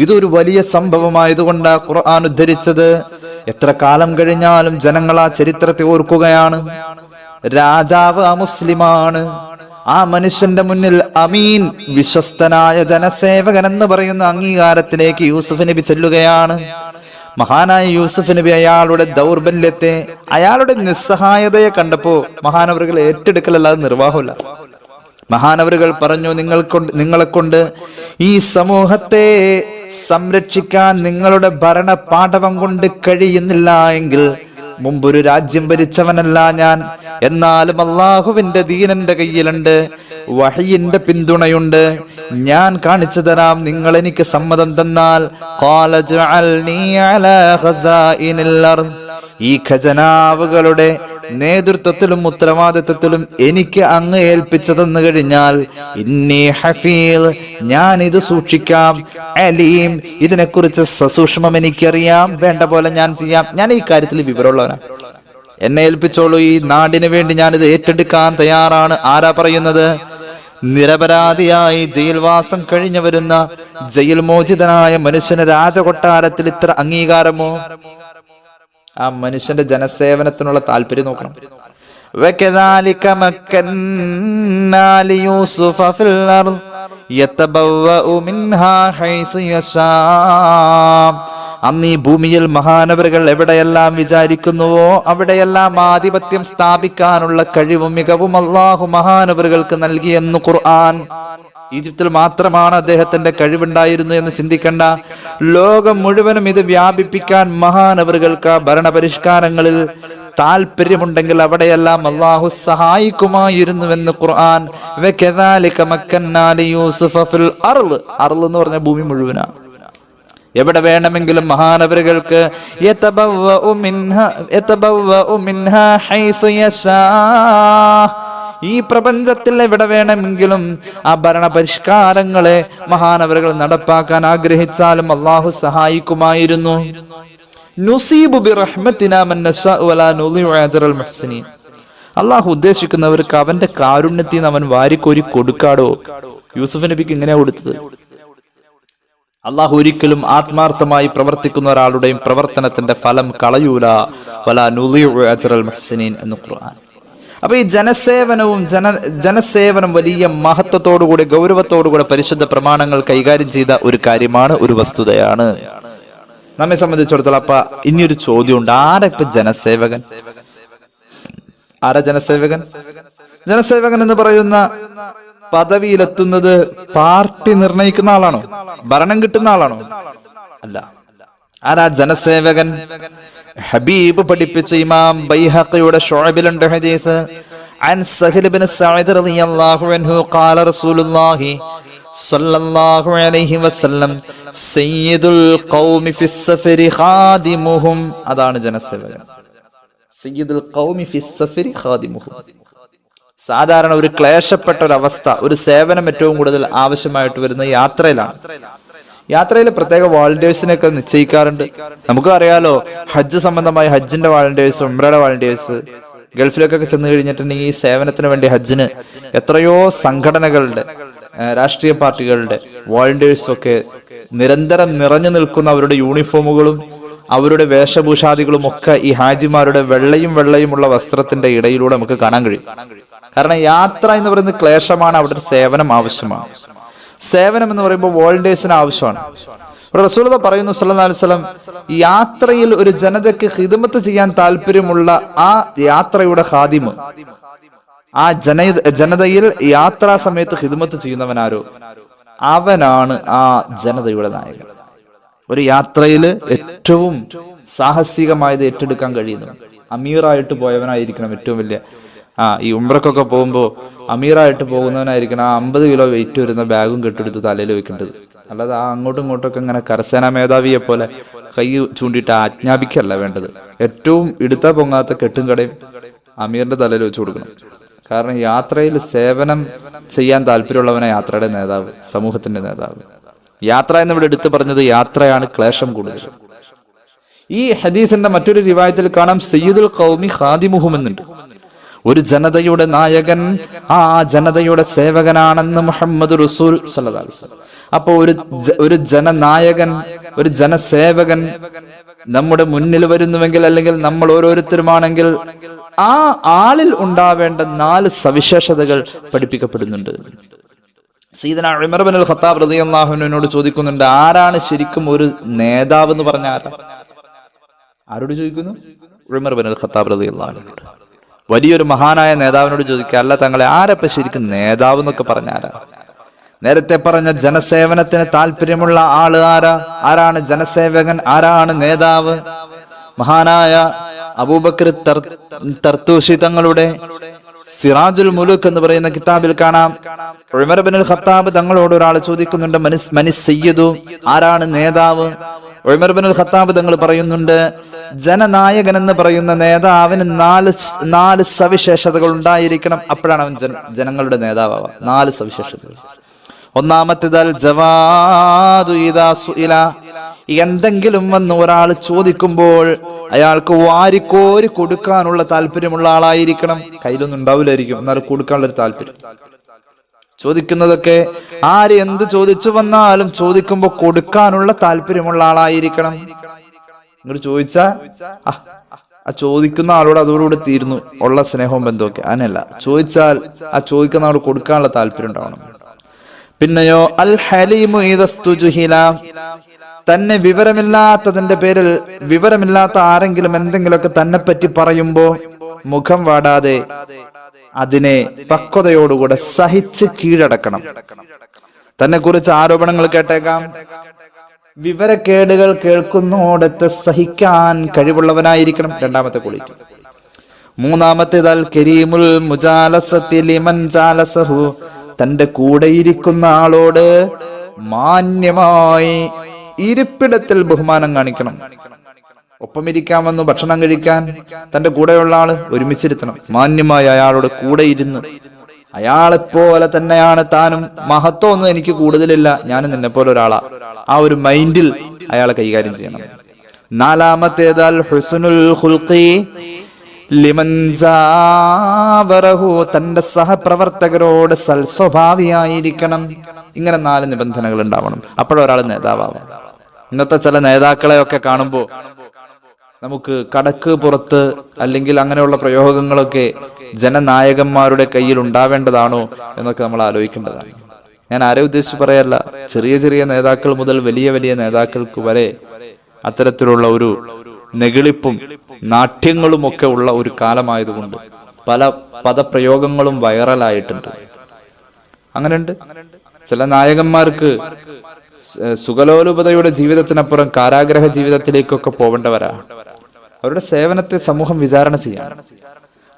ഇതൊരു വലിയ സംഭവമായതുകൊണ്ടാ ഖുർആൻ ഉദ്ധരിച്ചത്. എത്ര കാലം കഴിഞ്ഞാലും ജനങ്ങൾ ആ ചരിത്രത്തെ ഓർക്കുകയാണ്. രാജാവ് അമുസ്ലിമാണ്. ആ മനുഷ്യന്റെ മുന്നിൽ അമീൻ, വിശ്വസ്തനായ ജനസേവകൻ എന്ന് പറയുന്ന അംഗീകാരത്തിലേക്ക് യൂസുഫ് നബി ചെല്ലുകയാണ്. മഹാനായ യൂസുഫ് നബി അയാളുടെ ദൗർബല്യത്തെ, അയാളുടെ നിസ്സഹായതയെ കണ്ടപ്പോ മഹാനവറുകൾ ഏറ്റെടുക്കലല്ലാതെ നിർവാഹമില്ല. മഹാനവറുകൾ പറഞ്ഞു, നിങ്ങളെ കൊണ്ട് ഈ സമൂഹത്തെ സംരക്ഷിക്കാൻ നിങ്ങളുടെ ഭരണ പാടവം കൊണ്ട് കഴിയുന്നില്ല എങ്കിൽ മുമ്പൊരു രാജ്യം ഭരിച്ചവനല്ല ഞാൻ. എന്നാലും അള്ളാഹുവിന്റെ ദീനന്റെ കയ്യിലുണ്ട്, വഹയിന്റെ പിന്തുണയുണ്ട്. ഞാൻ കാണിച്ചു തരാം, നിങ്ങൾ എനിക്ക് സമ്മതം തന്നാൽ. ഖാല ജഅൽനി അലാ ഖസാഇനിൽ അർദ്, ഈ ഖജനാവുകളുടെ നേതൃത്വത്തിലും ഉത്തരവാദിത്വത്തിലും എനിക്ക് അങ്ങ് ഏൽപ്പിച്ചതെന്ന് കഴിഞ്ഞാൽ ഇന്നി ഹഫീൽ, ഞാൻ ഇത് സൂക്ഷിക്കാം. അലീം, ഇതിനെക്കുറിച്ച് സസൂക്ഷ്മം എനിക്കറിയാം. വേണ്ട പോലെ ഞാൻ ചെയ്യാം. ഞാൻ ഈ കാര്യത്തിൽ വിവരമുള്ളവനാണ്. എന്നെ ഏൽപ്പിച്ചോളൂ. ഈ നാടിന് വേണ്ടി ഞാനിത് ഏറ്റെടുക്കാൻ തയ്യാറാണ്. ആരാ പറയുന്നത്? നിരപരാധിയായി ജയിൽവാസം കഴിഞ്ഞു വരുന്ന ജയിൽ മോചിതനായ മനുഷ്യന് രാജകൊട്ടാരത്തിൽ ഇത്ര അംഗീകാരമോ? ആ മനുഷ്യന്റെ ജനസേവനത്തിനുള്ള താല്പര്യം നോക്കണം. وَكَذَلِكَ مَكَّنَّا لِيُوسُفَ فِي الْأَرْضِ يَتَبَوَّأُ مِنْهَا حَيْثُ يَشَاءُ. അന്ന് ഈ ഭൂമിയിൽ മഹാനവറുകൾ എവിടെയെല്ലാം വിചാരിക്കുന്നുവോ അവിടെയെല്ലാം ആധിപത്യം സ്ഥാപിക്കാനുള്ള കഴിവും മികവും അല്ലാഹു മഹാനവറുകൾക്ക് നൽകിയെന്ന് ഖുർആൻ. ഈജിപ്തിൽ മാത്രമാണ് അദ്ദേഹത്തിന്റെ കഴിവുണ്ടായിരുന്നു എന്ന് ചിന്തിക്കണ്ട. ലോകം മുഴുവനും ഇത് വ്യാപിപ്പിക്കാൻ മഹാനവറുകൾക്ക് ഭരണപരിഷ്കാരങ്ങളിൽ താല്പര്യമുണ്ടെങ്കിൽ അവിടെയെല്ലാം അല്ലാഹു സഹായിക്കുമായിരുന്നുവെന്ന് ഖുർആൻ. വകദാലിക മക്കന്നാ ലിയൂസുഫ ഫിൽ അർള്. അർള് എന്ന് പറഞ്ഞ ഭൂമി മുഴുവനാണ്. എവിടെ വേണമെങ്കിലും മഹാനവറുകൾക്ക് യതബവ്വഉ മിൻഹാ ഹൈസു യശാ. ഈ പ്രപഞ്ചത്തിൽ എവിടെ വേണമെങ്കിലും ആ ഭരണപരിഷ്കാരങ്ങളെ മഹാനവറുകൾ നടപ്പാക്കാൻ ആഗ്രഹിച്ചാലും അല്ലാഹു സഹായിക്കുമായിരുന്നു. നുസീബു ബിറഹ്മതിനാ മൻ നശാഉ വലാ നുളിഉ അജ്റൽ മുഹ്സിനീൻ. അല്ലാഹു ഉദ്ദേശിക്കുന്നവർക്ക് അവന്റെ കാരുണ്യത്തിൽ നിന്ന് അവൻ വാരിക്കോരി കൊടുക്കാടോ. യൂസുഫ് നബിക്ക് ഇങ്ങനെയാ കൊടുത്തത്. അല്ലാഹു ഒരിക്കലും ആത്മാർത്ഥമായി പ്രവർത്തിക്കുന്ന ഒരാളുടെയും പ്രവർത്തനത്തിന്റെ ഫലം കളയൂല. വലാ നുളിഉ അജ്റൽ മുഹ്സിനീൻ എന്ന് ഖുർആൻ. അപ്പൊ ഈ ജനസേവനം വലിയ മഹത്വത്തോടുകൂടി ഗൗരവത്തോടുകൂടി പരിശുദ്ധ പ്രമാണങ്ങൾ കൈകാര്യം ചെയ്ത ഒരു കാര്യമാണ്, ഒരു വസ്തുതയാണ് നമ്മെ സംബന്ധിച്ചിടത്തോളം. അപ്പൊ ഇനിയൊരു ചോദ്യമുണ്ട്, ആരാ ഇപ്പൊ ജനസേവകൻ? ആരാ ജനസേവകൻ? ജനസേവകൻ എന്ന് പറയുന്ന പദവിയിലെത്തുന്നത് പാർട്ടി നിർണയിക്കുന്ന ആളാണോ? ഭരണം കിട്ടുന്ന ആളാണോ? അല്ല. ആരാ ജനസേവകൻ? ഹബീബ് പഠിപ്പിച്ച ഇമാം ബൈഹഖിയുടെ ശുഅബിലുണ്ട് ഹദീസ്. അൻ സഹൽ ഇബ്നു സഅദ് റളിയല്ലാഹു അൻഹു ഖാല റസൂലുള്ളാഹി സ്വല്ലല്ലാഹു അലൈഹി വസല്ലം സയ്യിദുൽ ഖൗമി ഫിസ് സഫരി ഖാദിമുഹും. അതാണ് ജനസേവകൻ. സയ്യിദുൽ ഖൗമി ഫിസ് സഫരി ഖാദിമുഹും. സാധാരണ ഒരു ക്ലേശപ്പെട്ട ഒരു അവസ്ഥ, ഒരു സേവനം ഏറ്റവും കൂടുതൽ ആവശ്യമായിട്ട് വരുന്ന യാത്രയിലാണ്. യാത്രയിൽ പ്രത്യേക വോളണ്ടിയേഴ്സിനെയൊക്കെ നിശ്ചയിക്കാറുണ്ട്. നമുക്ക് അറിയാലോ, ഹജ്ജ് സംബന്ധമായ ഹജ്ജിന്റെ വോളണ്ടിയേഴ്സ്, ഉംറയുടെ വോളണ്ടിയേഴ്സ്. ഗൾഫിലൊക്കെ ചെന്ന് കഴിഞ്ഞിട്ടുണ്ടെങ്കിൽ ഈ സേവനത്തിന് വേണ്ടി ഹജ്ജിന് എത്രയോ സംഘടനകളുടെ, രാഷ്ട്രീയ പാർട്ടികളുടെ വോളണ്ടിയേഴ്സും ഒക്കെ നിരന്തരം നിറഞ്ഞു നിൽക്കുന്ന അവരുടെ യൂണിഫോമുകളും അവരുടെ വേഷഭൂഷാദികളും ഒക്കെ ഈ ഹാജിമാരുടെ വെള്ളയുമുള്ള വസ്ത്രത്തിന്റെ ഇടയിലൂടെ നമുക്ക് കാണാൻ കഴിയും. കാരണം യാത്ര എന്ന് പറയുന്നത് ക്ലേശമാണ്, അവിടെ സേവനം ആവശ്യമാണ്. സേവനം എന്ന് പറയുമ്പോൾ വോളണ്ടിയേഴ്സിന് ആവശ്യമാണ്. റസൂലുള്ളാഹി പറയുന്നു സല്ലല്ലാഹു അലൈഹി വസല്ലം, യാത്രയിൽ ഒരു ജനതയ്ക്ക് ഖിദ്മത്ത് ചെയ്യാൻ താല്പര്യമുള്ള ആ യാത്രയുടെ ഖാദിമ്, ആ ജനതയിൽ യാത്രാ സമയത്ത് ഖിദ്മത്ത് ചെയ്യുന്നവനാരോ അവനാണ് ആ ജനതയുടെ നായകൻ. ഒരു യാത്രയിൽ ഏറ്റവും സാഹസികമായത് ഏറ്റെടുക്കാൻ കഴിയുന്നു അമീറായിട്ട് പോയവനായിരിക്കണം. ഏറ്റവും വലിയ ഈ ഉംറക്കൊക്കെ പോകുമ്പോൾ അമീറായിട്ട് പോകുന്നവനായിരിക്കണം. 50 കിലോ വെയിറ്റ് വരുന്ന ബാഗും കെട്ടെടുത്ത് തലയിൽ വെക്കേണ്ടത്. അല്ലാതെ അങ്ങോട്ടും ഇങ്ങോട്ടൊക്കെ ഇങ്ങനെ കരസേനാ മേധാവിയെ പോലെ കൈ ചൂണ്ടിയിട്ട് ആജ്ഞാപിക്കല്ല വേണ്ടത്. ഏറ്റവും ഇടുത്ത പൊങ്ങാത്ത കെട്ടും കടയും അമീറിന്റെ തലയിൽ വെച്ച് കൊടുക്കണം. കാരണം യാത്രയിൽ സേവനം ചെയ്യാൻ താല്പര്യമുള്ളവനെ യാത്രയുടെ നേതാവ്, സമൂഹത്തിന്റെ നേതാവ്. യാത്ര എന്നിവിടെ എടുത്തു പറഞ്ഞത് യാത്രയാണ് ക്ലേശം കൂടുതൽ. ഈ ഹദീസിന്റെ മറ്റൊരു റിവായത്തിൽ കാണാം സയ്യിദുൽ ഖൗമി ഖാദിമുഹും എന്നുണ്ട്. ഒരു ജനതയുടെ നായകൻ ആ ജനതയുടെ സേവകനാണെന്ന് മുഹമ്മദ് റസൂൽ സല്ലല്ലാഹു അലൈഹി വസല്ലം. അപ്പൊ ഒരു ജനനായകൻ, ഒരു ജനസേവകൻ നമ്മുടെ മുന്നിൽ വരുന്നുവെങ്കിൽ, അല്ലെങ്കിൽ നമ്മൾ ഓരോരുത്തരുമാണെങ്കിൽ ആ ആളിൽ ഉണ്ടാവേണ്ട 4 സവിശേഷതകൾ പഠിപ്പിക്കപ്പെടുന്നുണ്ട്. സയ്യിദന ഉമർ ഇബ്നുൽ ഖത്താബ് റളിയല്ലാഹു അൻഹുവിനോട് ചോദിക്കുന്നുണ്ട്, ആരാണ് ശരിക്കും ഒരു നേതാവ് എന്ന് പറഞ്ഞ ആരോട് ചോദിക്കുന്നു? ഉമർ ഇബ്നുൽ ഖത്താബ് റളിയല്ലാഹു അൻഹു വലിയൊരു മഹാനായ നേതാവിനോട് ചോദിക്കുക, അല്ല തങ്ങളെ ആരപ്പ ശരിക്കും നേതാവ് എന്നൊക്കെ പറഞ്ഞ ആരാ? നേരത്തെ പറഞ്ഞ ജനസേവനത്തിന് താല്പര്യമുള്ള ആള് ആരാണ് ജനസേവകൻ, ആരാണ് നേതാവ്? മഹാനായ അബൂബക്കർ തർത്തൂശി തങ്ങളുടെ സിറാജുൽ മുലൂക്ക് എന്ന് പറയുന്ന കിതാബിൽ കാണാം, ഉമർ ഇബ്നുൽ ഖത്താബ് തങ്ങളോട് ഒരാൾ ചോദിക്കുന്നുണ്ട്, മനിസ് സയ്യിദു, ആരാണ് നേതാവ്? ഉമർ ഇബ്നുൽ ഖത്താബ് തങ്ങൾ പറയുന്നുണ്ട്, ജനനായകൻ എന്ന് പറയുന്ന നേതാവിന് 4 സവിശേഷതകൾ ഉണ്ടായിരിക്കണം. അപ്പോഴാണ് അവൻ ജനങ്ങളുടെ നേതാവാവുക. 4 സവിശേഷതകൾ. ഒന്നാമത്തേത് ജവാദു ഇദാ സുഇല, എന്തെങ്കിലും വന്ന് ഒരാൾ ചോദിക്കുമ്പോൾ അയാൾക്ക് വാരിക്കോരി കൊടുക്കാനുള്ള താല്പര്യമുള്ള ആളായിരിക്കണം. കയ്യിലൊന്നും ഉണ്ടാവില്ലായിരിക്കും, എന്നാൽ കൊടുക്കാനുള്ള ഒരു താല്പര്യം. ചോദിക്കുന്നതൊക്കെ ആര് എന്ത് ചോദിച്ചു വന്നാലും ചോദിക്കുമ്പോൾ കൊടുക്കാനുള്ള താല്പര്യമുള്ള ആളായിരിക്കണം. ഇങ്ങോട്ട് ചോദിച്ചാ ആ ചോദിക്കുന്ന ആളോട് അതോടുകൂടി തീരുന്നു ഉള്ള സ്നേഹവും ബന്ധമൊക്കെ. അങ്ങനെയല്ല, ചോദിച്ചാൽ ആ ചോദിക്കുന്ന ആളോട് കൊടുക്കാനുള്ള താല്പര്യം ഉണ്ടാവണം. പിന്നെയോ അൽ ഹലീമു ഇദസ്തുജുഹില, തന്നെ വിവരമില്ലാത്തതിന്റെ പേരിൽ വിവരമില്ലാത്ത ആരെങ്കിലും എന്തെങ്കിലുമൊക്കെ തന്നെ പറ്റി പറയുമ്പോ മുഖം വാടാതെ അതിനെ പക്വതയോടുകൂടെ സഹിച്ച് കീഴടക്കണം. തന്നെ കുറിച്ച് ആരോപണങ്ങൾ കേട്ടേക്കാം. വിവരക്കേടുകൾ കേൾക്കുന്നോടത്ത് സഹിക്കാൻ കഴിവുള്ളവനായിരിക്കണം. രണ്ടാമത്തെ ക്വാളിറ്റി. മൂന്നാമത്തേത് അൽ കരീമുൽ മുജാലസത്തി ലിമൻ ജാലസഹു, തന്റെ കൂടെയിരിക്കുന്ന ആളോട് മാന്യമായി ഇരിപ്പിടത്തിൽ ബഹുമാനം കാണിക്കണം. ഒപ്പം ഇരിക്കാമെന്ന് ഭക്ഷണം കഴിക്കാൻ തന്റെ കൂടെയുള്ള ആള് ഒരുമിച്ചിരുത്തണം. മാന്യമായി അയാളോട് കൂടെ ഇരുന്ന് അയാളെപ്പോലെ തന്നെയാണ് താനും, മഹത്വമൊന്നും എനിക്ക് കൂടുതലില്ല, ഞാൻ നിന്നെ പോലെ ഒരാളാ, ആ ഒരു മൈൻഡിൽ അയാളെ കൈകാര്യം ചെയ്യണം. നാലാമത്തേത് അൽ ഹുസ്നുൽ ഖുൽഖി ലിമൻ ജാവറഹു, തന്റെ സഹപ്രവർത്തകരോട് സൽസ്വഭാവിയായിരിക്കണം. ഇങ്ങനെ 4 നിബന്ധനകൾ ഉണ്ടാവണം. അപ്പോഴൊരാൾ നേതാവാകും. ഇന്നത്തെ ചില നേതാക്കളെയൊക്കെ കാണുമ്പോൾ നമുക്ക് കടക്ക് പുറത്ത് അല്ലെങ്കിൽ അങ്ങനെയുള്ള പ്രയോഗങ്ങളൊക്കെ ജനനായകന്മാരുടെ കയ്യിൽ ഉണ്ടാവേണ്ടതാണോ എന്നൊക്കെ നമ്മൾ ആലോചിക്കേണ്ടതാണ്. ഞാൻ ആരെ ഉദ്ദേശിച്ച് പറയല്ല, ചെറിയ ചെറിയ നേതാക്കൾ മുതൽ വലിയ വലിയ നേതാക്കൾക്ക് വരെ അത്തരത്തിലുള്ള ഒരു നെകിളിപ്പും നാട്യങ്ങളും ഒക്കെ ഉള്ള ഒരു കാലമായതുകൊണ്ട് പല പദപ്രയോഗങ്ങളും വൈറലായിട്ടുണ്ട്. അങ്ങനെയുണ്ട്. ചില നായകന്മാർക്ക് സുഖലോലുപതയുടെ ജീവിതത്തിനപ്പുറം കാരാഗ്രഹ ജീവിതത്തിലേക്കൊക്കെ പോവേണ്ടവരാ. അവരുടെ സേവനത്തെ സമൂഹം വിചാരണ ചെയ്യാം.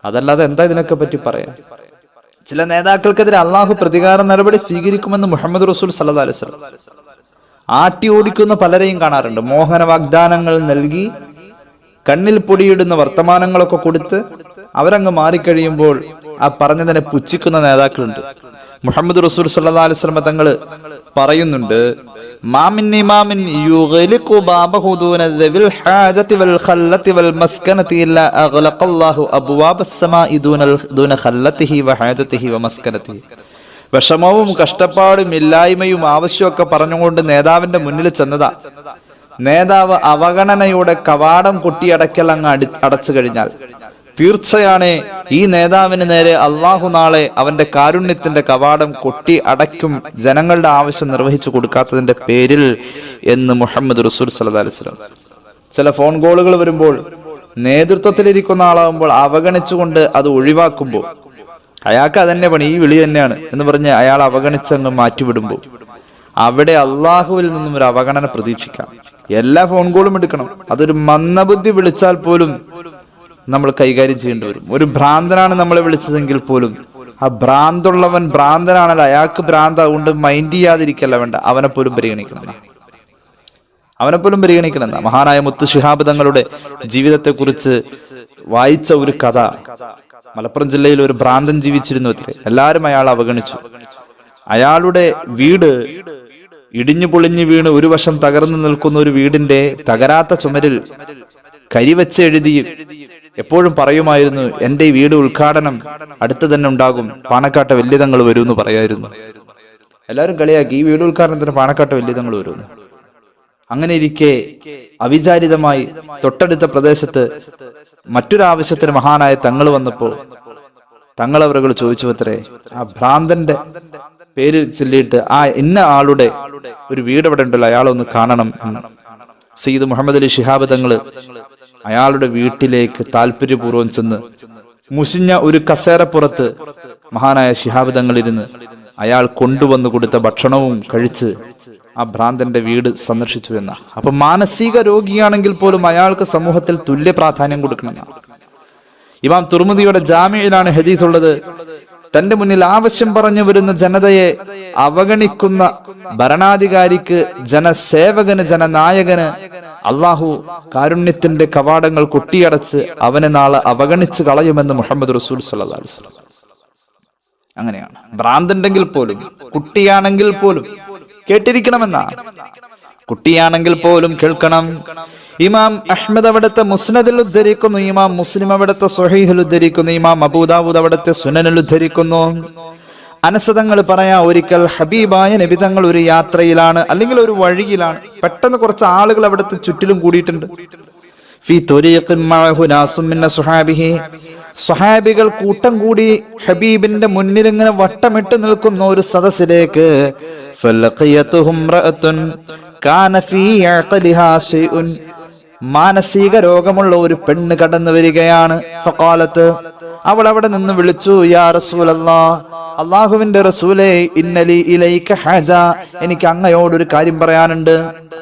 അതല്ലാതെ എന്താ ഇതിനൊക്കെ പറ്റി പറയാം. ചില നേതാക്കൾക്കെതിരെ അള്ളാഹു പ്രതികാര നടപടി സ്വീകരിക്കുമെന്ന് മുഹമ്മദ് റസൂൽ സല്ലല്ലാഹു അലൈഹി വസല്ലം ആട്ടി ഓടിക്കുന്ന പലരെയും കാണാറുണ്ട്. മോഹന വാഗ്ദാനങ്ങൾ നൽകി കണ്ണിൽ പൊടിയിടുന്ന വർത്തമാനങ്ങളൊക്കെ കൊടുത്ത് അവരങ്ങ് മാറിക്കഴിയുമ്പോൾ ആ പറഞ്ഞതിനെ പുച്ഛിക്കുന്ന നേതാക്കളുണ്ട്. മുഹമ്മദ് റസൂൽ സല്ലല്ലാഹു അലൈഹി വസല്ലം തങ്ങൾ പറയുന്നുണ്ട്, മാമിൻ ഇമാമിൻ യുഗ്ലിഖു ബാബഹു ദൂന ദവിൽ ഹാജതി വൽ ഖല്ലതി വൽ മസ്കനതി ഇല്ലാ അഗ്ലഖല്ലാഹു അബ്വാബസ് സമാഇ ദൂന ഖല്ലതിഹി വ ഹാജതിഹി വ മസ്കനതിഹി. വിഷമവും കഷ്ടപ്പാടും ഇല്ലായ്മയും ആവശ്യമൊക്കെ പറഞ്ഞുകൊണ്ട് നേതാവിന്റെ മുന്നിൽ ചെന്നതാ. നേതാവ് അവഗണനയുടെ കവാടം കൊട്ടിയടക്കൽ അങ്ങ് അടച്ചു കഴിഞ്ഞാൽ തീർച്ചയാണ് ഈ നേതാവിന് നേരെ അള്ളാഹു നാളെ അവന്റെ കാരുണ്യത്തിന്റെ കവാടം കൊട്ടി അടയ്ക്കും, ജനങ്ങളുടെ ആവശ്യം നിർവഹിച്ചു കൊടുക്കാത്തതിന്റെ പേരിൽ എന്ന് മുഹമ്മദ് റസൂൽ സല്ലല്ലാഹു അലൈഹി വസല്ലം. ചില ഫോൺ കോളുകൾ വരുമ്പോൾ നേതൃത്വത്തിലിരിക്കുന്ന ആളാകുമ്പോൾ അവഗണിച്ചുകൊണ്ട് അത് ഒഴിവാക്കുമ്പോൾ അയാൾക്ക് അതന്നെ പണി, ഈ വിളി തന്നെയാണ് എന്ന് പറഞ്ഞ് അയാൾ അവഗണിച്ചങ്ങ് മാറ്റിവിടുമ്പോൾ അവിടെ അള്ളാഹുവിൽ നിന്നും ഒരു അവഗണന പ്രതീക്ഷിക്കാം. എല്ലാ ഫോൺ കോളും എടുക്കണം. അതൊരു മന്ദബുദ്ധി വിളിച്ചാൽ പോലും നമ്മൾ കൈകാര്യം ചെയ്യേണ്ടി വരും. ഒരു ഭ്രാന്തനാണ് നമ്മളെ വിളിച്ചതെങ്കിൽ പോലും ആ ഭ്രാന്തുള്ളവൻ ഭ്രാന്തനാണല്ലോ, അയാൾക്ക് ഭ്രാന്ത്, അതുകൊണ്ട് മൈൻഡ് ചെയ്യാതിരിക്കല്ല വേണ്ട, അവനെപ്പോലും പരിഗണിക്കണം. മഹാനായ മുത്ത് ശിഹാബ് തങ്ങളുടെ ജീവിതത്തെ കുറിച്ച് വായിച്ച ഒരു കഥ. മലപ്പുറം ജില്ലയിൽ ഒരു ഭ്രാന്തൻ ജീവിച്ചിരുന്നു അത്രേ. എല്ലാരും അയാൾ അവഗണിച്ചു. അയാളുടെ വീട് ഇടിഞ്ഞു പൊളിഞ്ഞു വീണ് ഒരു വശം തകർന്നു നിൽക്കുന്ന ഒരു വീടിന്റെ തകരാത്ത ചുമരിൽ കരിവെച്ച് എഴുതി എപ്പോഴും പറയുമായിരുന്നു, എന്റെ ഈ വീട് ഉദ്ഘാടനം അടുത്ത് തന്നെ ഉണ്ടാകും, പാണക്കാട്ടെ വല്യതങ്ങൾ വരും എന്ന് പറയായിരുന്നു. എല്ലാവരും കളിയാക്കി, ഈ വീട് ഉദ്ഘാടനത്തിന് പാണക്കാട്ടെ വല്യതങ്ങൾ വരുന്നു. അങ്ങനെ ഇരിക്കെ അവിചാരിതമായി തൊട്ടടുത്ത പ്രദേശത്ത് മറ്റൊരാവശ്യത്തിന് മഹാനായ തങ്ങൾ വന്നപ്പോൾ തങ്ങൾ അവരുകൾ ചോദിച്ചു അത്രേ, ആ ഭ്രാന്തന്റെ പേര് ചൊല്ലിയിട്ട് ആ ഇന്ന ആളുടെ ഒരു വീട് അവിടെ ഉണ്ടല്ലോ, അയാളൊന്ന് കാണണം എന്ന്. സയ്യിദ് മുഹമ്മദ് അലി ശിഹാബ് തങ്ങള് അയാളുടെ വീട്ടിലേക്ക് താല്പര്യപൂർവ്വം ചെന്ന് മുഷിഞ്ഞ ഒരു കസേരപ്പുറത്ത് മഹാനായ ശിഹാബ് തങ്ങൾ ഇരുന്ന് അയാൾ കൊണ്ടുവന്നു കൊടുത്ത ഭക്ഷണവും കഴിച്ച് ആ ഭ്രാന്തന്റെ വീട് സന്ദർശിച്ചു എന്ന. അപ്പൊ മാനസിക രോഗിയാണെങ്കിൽ പോലും അയാൾക്ക് സമൂഹത്തിൽ തുല്യ പ്രാധാന്യം കൊടുക്കണം. ഇമാം തുർമുദിയുടെ ജാമിഇലാണ് ഹദീസ് ഉള്ളത്. തന്റെ മുന്നിൽ ആവശ്യം പറഞ്ഞു വരുന്ന ജനതയെ അവഗണിക്കുന്ന ഭരണാധികാരിക്ക്, ജനസേവകന്, ജനനായകന് അള്ളാഹു കാരുണ്യത്തിന്റെ കവാടങ്ങൾ കൊട്ടിയടച്ച് അവനെ നാളെ അവഗണിച്ച് കളയുമെന്ന് മുഹമ്മദ് റസൂൽ സല്ലല്ലാഹു അലൈഹി വസല്ലം. അങ്ങനെയാണ്. ഭ്രാന്തുണ്ടെങ്കിൽ പോലും, കുട്ടിയാണെങ്കിൽ പോലും കേട്ടിരിക്കണമെന്നാ. കുട്ടിയാണെങ്കിൽ പോലും കേൾക്കണം. ഇമാം അഹ്മദ് അവിടുത്തെ മുസ്നദിൽ ഉദ്ധരിക്കുന്നു, ഇമാം മുസ്ലിം അവിടുത്തെ സ്വഹീഹിൽ ഉദ്ധരിക്കുന്നു, ഇമാം അബൂദാവൂദ് അവിടുത്തെ സുനനിൽ ഉദ്ധരിക്കുന്നു. അനസതങ്ങൾ പറയാ, ഒരിക്കൽ ഹബീബായ നബി തങ്ങൾ ഒരു യാത്രയിലാണ്, അല്ലെങ്കിൽ ഒരു വഴിയിലാണ്. പെട്ടെന്ന് കുറച്ച് ആളുകൾ അവിടുത്തെ ചുറ്റിലും കൂടിയിട്ടുണ്ട്. സ്വഹാബികൾ കൂട്ടം കൂടി ഹബീബിന്റെ മുന്നിൽ ഇങ്ങനെ വട്ടമിട്ട് നിൽക്കുന്ന ഒരു സദസ്സിലേക്ക് മാനസിക രോഗമുള്ള ഒരു പെണ്ണ് കടന്നു വരികയാണ്. ഫഖാലത്ത്, അവൾ അവിടെ നിന്ന് വിളിച്ചു, യാ റസൂലല്ലാഹ്, അല്ലാഹുവിന്റെ റസൂലേ, ഇന്നലി ഇലൈക ഹജ, എനിക്ക് അങ്ങയോടൊരു കാര്യം പറയാനുണ്ട്.